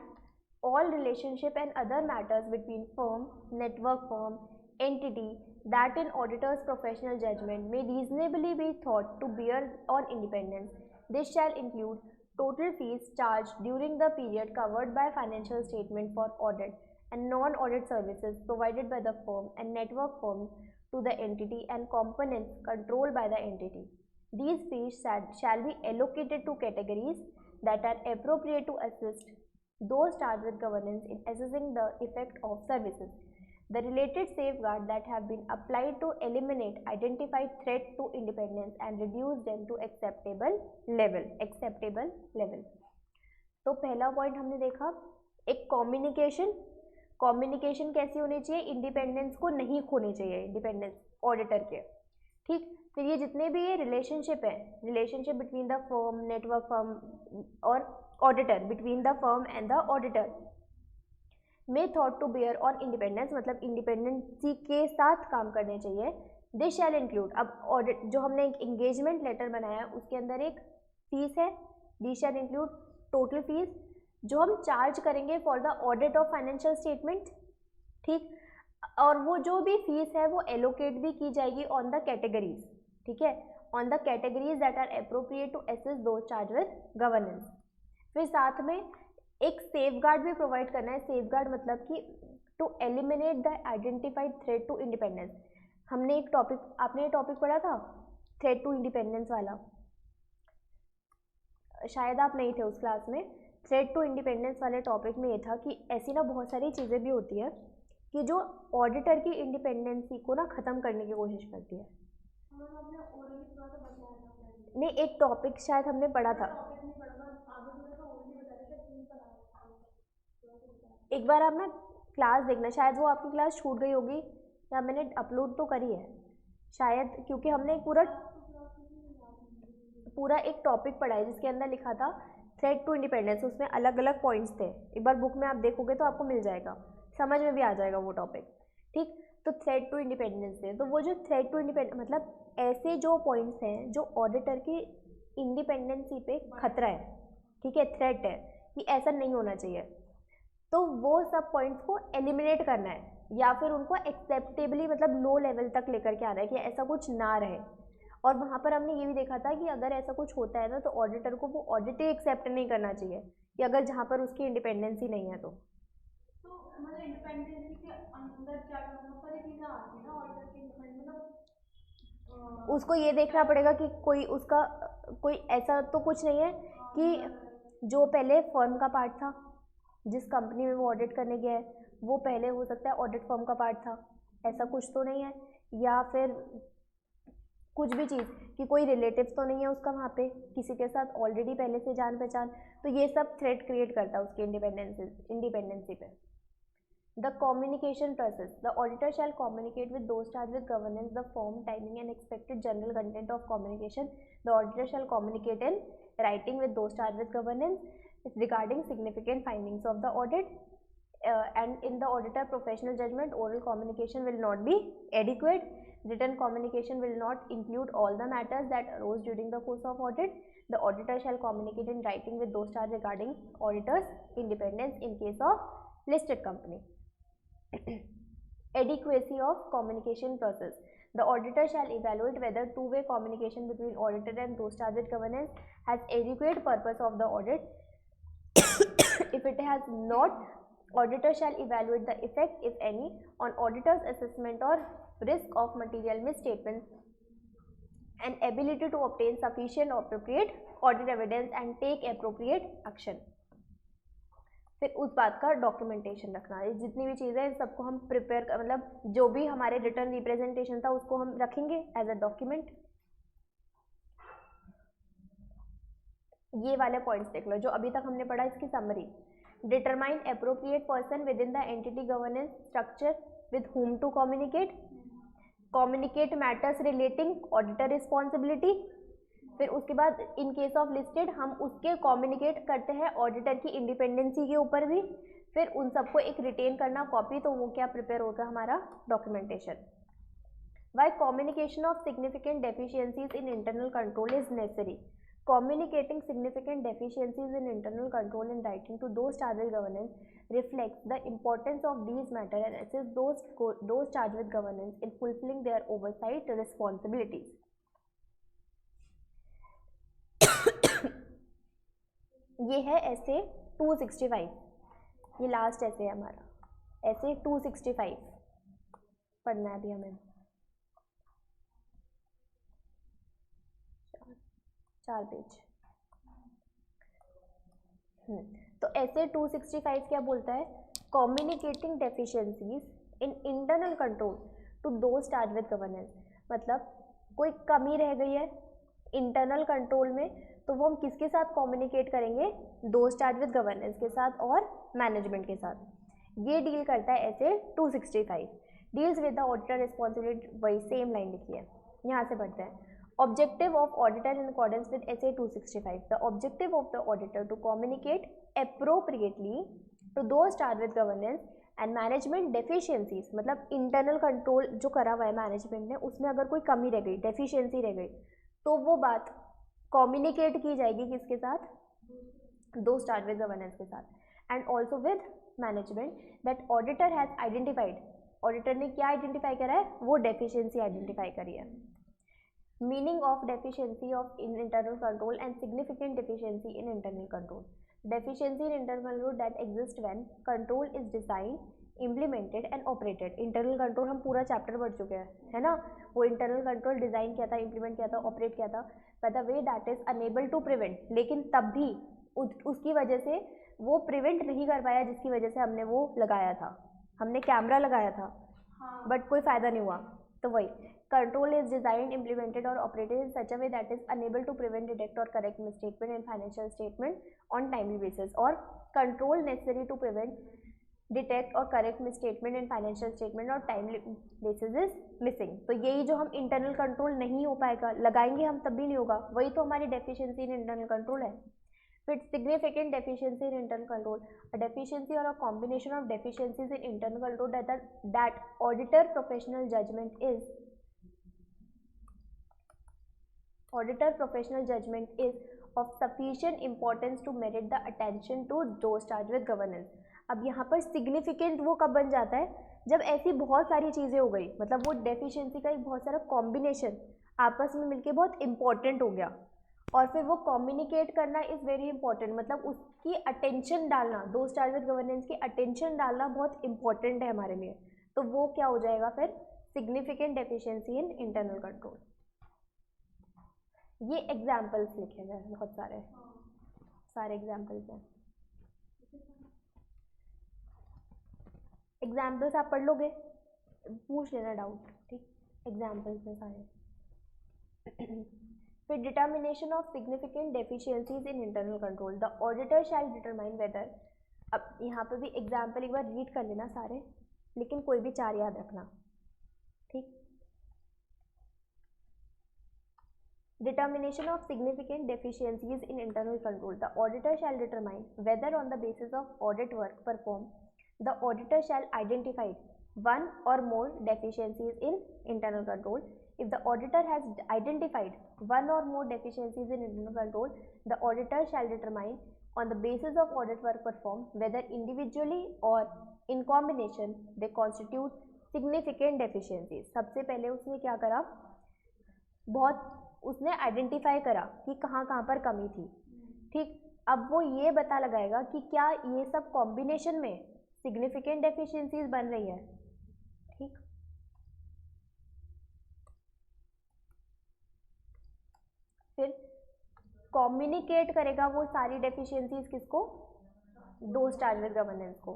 all relationship and other matters between firm, network firm, entity that in auditor's professional judgment may reasonably be thought to bear on independence. This shall include total fees charged during the period covered by financial statement for audit and non-audit services provided by the firm and network firm to the entity and components controlled by the entity. These fees shall be allocated to categories that are appropriate to assist those charged with governance in assessing the effect of services. The related safeguard that have been applied to eliminate identified threat to independence and reduce them to acceptable level. तो पहला point हमने देखा एक communication कैसी होनी चाहिए, independence को नहीं खोनी चाहिए, इंडिपेंडेंस ऑडिटर के, ठीक। फिर ये जितने भी ये रिलेशनशिप है, relationship between the firm, network firm और auditor, between the firm and the auditor may thought to bear on independence, मतलब इंडिपेंडेंसी के साथ काम करने चाहिए। दिस शैल इंक्लूड, अब ऑडिट जो हमने एक एंगेजमेंट लेटर बनाया उसके अंदर एक फीस है, this shall include total fees जो हम चार्ज करेंगे for the audit of financial statement, ठीक। और वो जो भी फीस है वो एलोकेट भी की जाएगी ऑन द कैटेगरीज, ठीक है, on the categories that are appropriate to assess those charge with governance. फिर साथ में एक सेफगार्ड भी प्रोवाइड करना है, सेफगार्ड मतलब कि to eliminate the identified threat to independence. हमने एक टॉपिक, आपने ये टॉपिक पढ़ा था थ्रेट टू इंडिपेंडेंस वाला, शायद आप नहीं थे उस क्लास में। थ्रेट टू इंडिपेंडेंस वाले टॉपिक में ये था कि ऐसी ना बहुत सारी चीज़ें भी होती है कि जो ऑडिटर की इंडिपेंडेंसी को ना ख़त्म करने की कोशिश करती है। नहीं, एक टॉपिक शायद हमने पढ़ा था, एक बार आप ना क्लास देखना, शायद वो आपकी क्लास छूट गई होगी या मैंने अपलोड तो करी है शायद, क्योंकि हमने पूरा एक टॉपिक पढ़ा है जिसके अंदर लिखा था थ्रेट टू इंडिपेंडेंस, उसमें अलग अलग पॉइंट्स थे। एक बार बुक में आप देखोगे तो आपको मिल जाएगा, समझ में भी आ जाएगा वो टॉपिक, ठीक। तो थ्रेट टू इंडिपेंडेंस है, तो वो जो थ्रेट टू इंडिपेंडेंस मतलब ऐसे जो पॉइंट्स हैं जो ऑडिटर की इंडिपेंडेंसी पे खतरा है, ठीक है, थ्रेट है कि ऐसा नहीं होना चाहिए, तो वो सब पॉइंट्स को एलिमिनेट करना है या फिर उनको एक्सेप्टेबली मतलब लो लेवल तक लेकर के आना है कि ऐसा कुछ ना रहे। और वहाँ पर हमने ये भी देखा था कि अगर ऐसा कुछ होता है ना तो ऑडिटर को वो ऑडिट ही एक्सेप्ट नहीं करना चाहिए कि अगर जहाँ पर उसकी इंडिपेंडेंसी नहीं है तो मतलब इंडिपेंडेंसी के अंदर क्या बहुत सारी चीज़ें आती हैं ना ऑडिटर के मतलब उसको ये देखना पड़ेगा कि कोई ऐसा तो कुछ नहीं है कि जो पहले फर्म का पार्ट था, जिस कंपनी में वो ऑडिट करने गया है वो पहले हो सकता है ऑडिट फर्म का पार्ट था, ऐसा कुछ तो नहीं है। या फिर कुछ भी चीज़ कि कोई रिलेटिव्स तो नहीं है उसका वहाँ पे किसी के साथ ऑलरेडी पहले से जान पहचान, तो ये सब थ्रेट क्रिएट करता है उसकी इंडिपेंडेंसी पे। The communication process. The auditor shall communicate with those charged with governance the form, timing and expected general content of communication. The auditor shall communicate in writing with those charged with governance regarding significant findings of the audit. And in the auditor professional judgment, oral communication will not be adequate. Written communication will not include all the matters that arose during the course of audit. The auditor shall communicate in writing with those charged regarding auditor's independence in case of listed company. Adequacy of communication process. The auditor shall evaluate whether two-way communication between auditor and those charged with governance has adequate purpose of the audit. If it has not, auditor shall evaluate the effect, if any, on auditor's assessment or risk of material misstatements and ability to obtain sufficient appropriate audit evidence and take appropriate action. फिर उस बात का documentation रखना, ये जितनी भी चीज़ें हैं सबको हम प्रिपेयर मतलब जो भी हमारे रिटर्न रिप्रेजेंटेशन था उसको हम रखेंगे एज अ डॉक्यूमेंट। ये वाले पॉइंट्स देख लो जो अभी तक हमने पढ़ा, इसकी summary. Determine appropriate person within the entity governance structure with whom to communicate, communicate matters relating auditor responsibility. फिर उसके बाद इन केस ऑफ लिस्टेड हम उसके कम्युनिकेट करते हैं ऑडिटर की इंडिपेंडेंसी के ऊपर भी, फिर उन सबको एक रिटेन करना कॉपी, तो वो क्या प्रिपेयर होगा हमारा documentation. Why communication of significant deficiencies in internal control is necessary. Communicating significant deficiencies in internal control and writing to those charged with governance reflects the importance of these matters and assists those charged with governance in fulfilling their oversight responsibilities. ये है ऐसे 265, ये last ऐसे है हमारा, ऐसे 265 पढ़ना है अभी हमें, 4 पेज। तो ऐसे 265 क्या बोलता है, communicating deficiencies in internal control to दो स्टार्ट विद गवर्नेंस, मतलब कोई कमी रह गई है इंटरनल कंट्रोल में तो वो हम किसके साथ कम्युनिकेट करेंगे, दो स्टार्ट विद गवर्नेंस के साथ और मैनेजमेंट के साथ। ये डील करता है ऐसे 265 deals with the auditor responsibility, वही सेम लाइन लिखी है। यहाँ से पढ़ते हैं objective of auditor in accordance with SA 265, the objective of the auditor to communicate appropriately to दो start with governance and management deficiencies, मतलब इंटरनल कंट्रोल जो करा हुआ है मैनेजमेंट ने उसमें अगर कोई कमी रह गई, डेफिशिएंसी रह गई, तो वो बात कम्युनिकेट की जाएगी किसके साथ, दो स्टार्ट विद गवर्नेंस के साथ, and also with management that auditor has identified, auditor ने क्या आइडेंटिफाई करा है, वो डेफिशिएंसी आइडेंटिफाई करी है। Meaning of deficiency of in internal control and significant deficiency in internal control, deficiency in internal control that exist when control is design implemented and operated. Internal control हम पूरा chapter पढ़ चुके हैं, है ना, वो इंटरनल कंट्रोल डिजाइन किया था, इम्प्लीमेंट किया था, ऑपरेट किया था, by the way that is unable to prevent, लेकिन तब भी उसकी वजह से वो प्रिवेंट नहीं कर पाया जिसकी वजह से हमने वो लगाया था, हमने कैमरा लगाया था बट कोई फ़ायदा नहीं हुआ। तो वही कंट्रोल इज डिजाइन इम्प्लीमेंटेड और operated in such a way that is unable to prevent, detect और correct misstatement in financial statement on timely basis, और control necessary to prevent, detect और correct misstatement in financial statement और timely basis is missing. तो यही जो हम internal control नहीं हो पाएगा, लगाएंगे हम तब भी नहीं होगा, वही तो हमारी डेफिशिएंसी इन इंटरनल कंट्रोल है। फिर significant deficiency in internal control, a deficiency और a combination of deficiencies in internal control that auditor professional judgement is of sufficient importance to merit the attention to those charged with governance। अब यहाँ पर significant वो कब बन जाता है, जब ऐसी बहुत सारी चीज़ें हो गई, मतलब वो डेफिशिएंसी का एक बहुत सारा कॉम्बिनेशन आपस में मिलके बहुत इंपॉर्टेंट हो गया, और फिर वो कम्युनिकेट करना इज़ वेरी इंपॉर्टेंट, मतलब उसकी अटेंशन डालना, दो स्टार्ट विद गवर्नेंस की अटेंशन डालना बहुत इंपॉर्टेंट है हमारे लिए, तो वो क्या हो जाएगा फिर, significant deficiency in internal control. ये एग्जाम्पल्स लिखे हुए हैं, बहुत सारे एग्जाम्पल्स हैं, एग्जाम्पल्स आप पढ़ लोगे, पूछ लेना डाउट, ठीक, एग्जाम्पल्स हैं सारे। फिर determination of significant deficiencies in internal control, the auditor shall determine whether, अब यहाँ पे भी एग्जाम्पल एक बार रीड कर लेना सारे, लेकिन कोई भी चार याद रखना, ठीक। Determination of significant deficiencies in internal control. The auditor shall determine whether on the basis of audit work performed, the auditor shall identify one or more deficiencies in internal control. If the auditor has identified one or more deficiencies in internal control, the auditor shall determine on the basis of audit work performed whether individually or in combination they constitute significant deficiencies. सबसे पहले उसने क्या करा, उसने identify करा कि कहाँ कहाँ पर कमी थी, ठीक। अब वो ये पता लगाएगा कि क्या ये सब कॉम्बिनेशन में सिग्निफिकेंट डेफिशिएंसीज बन रही है, ठीक। फिर कम्युनिकेट करेगा वो सारी डेफिशिएंसीज किसको, दो स्टार्ट विद गवर्नेंस को।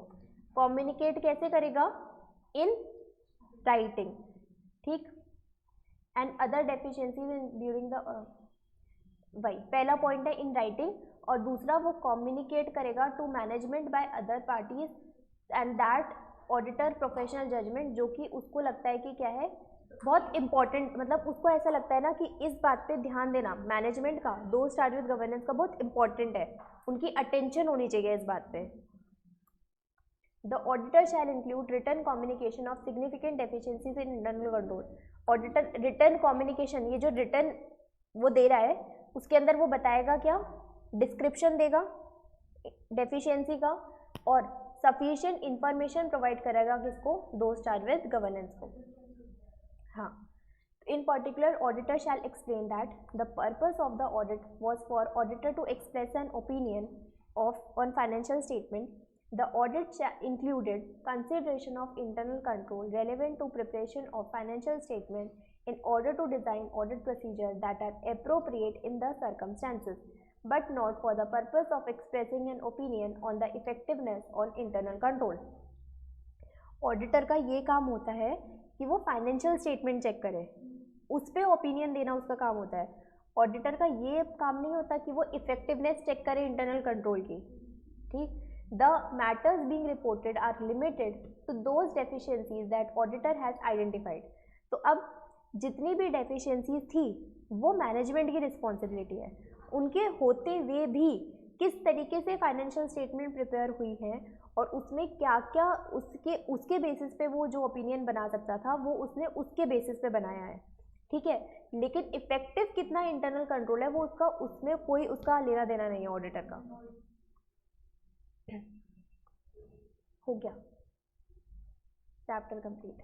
कम्युनिकेट कैसे करेगा, इन राइटिंग, ठीक, and other deficiencies during the, वही पहला पॉइंट है इन राइटिंग, और दूसरा वो कम्युनिकेट करेगा to management by other parties and that auditor professional judgement, जो कि उसको लगता है कि क्या है, बहुत इंपॉर्टेंट, मतलब उसको ऐसा लगता है ना कि इस बात पे ध्यान देना मैनेजमेंट का, दो स्टार्ट विद गवर्नेंस का बहुत इंपॉर्टेंट है, उनकी अटेंशन होनी चाहिए इस बात पे। The auditor shall include written communication of significant deficiencies in internal control. Auditor written communication, ये जो written वो दे रहा है उसके अंदर वो बताएगा क्या, डिस्क्रिप्शन देगा डेफिशिएंसी का, और सफिशिएंट इंफॉर्मेशन प्रोवाइड करेगा किसको, दो स्टार्ट विद गवर्नेंस को। हाँ, in particular auditor shall explain that the purpose of the audit was for auditor to express an opinion on financial statement. The audit included consideration of internal control relevant to preparation of financial statement in order to design audit procedures that are appropriate in the circumstances, but not for the purpose of expressing an opinion on the effectiveness on internal control. Auditor का ये काम होता है कि वो financial statement check करे, उस पर ओपिनियन देना उसका काम होता है। ऑडिटर का ये काम नहीं होता कि वो इफेक्टिवनेस चेक करे इंटरनल कंट्रोल की, ठीक। The matters being reported are limited to those deficiencies that auditor has identified. तो अब जितनी भी डेफिशिएंसीज थी वो मैनेजमेंट की रिस्पॉन्सिबिलिटी है, उनके होते हुए भी किस तरीके से फाइनेंशियल स्टेटमेंट प्रिपेयर हुई है और उसमें क्या क्या उसके बेसिस पे वो जो ओपिनियन बना सकता था वो उसने उसके बेसिस पे बनाया है, ठीक है। लेकिन इफेक्टिव कितना इंटरनल कंट्रोल है वो उसमें कोई उसका लेना देना नहीं है ऑडिटर का। हो गया चैप्टर कंप्लीट।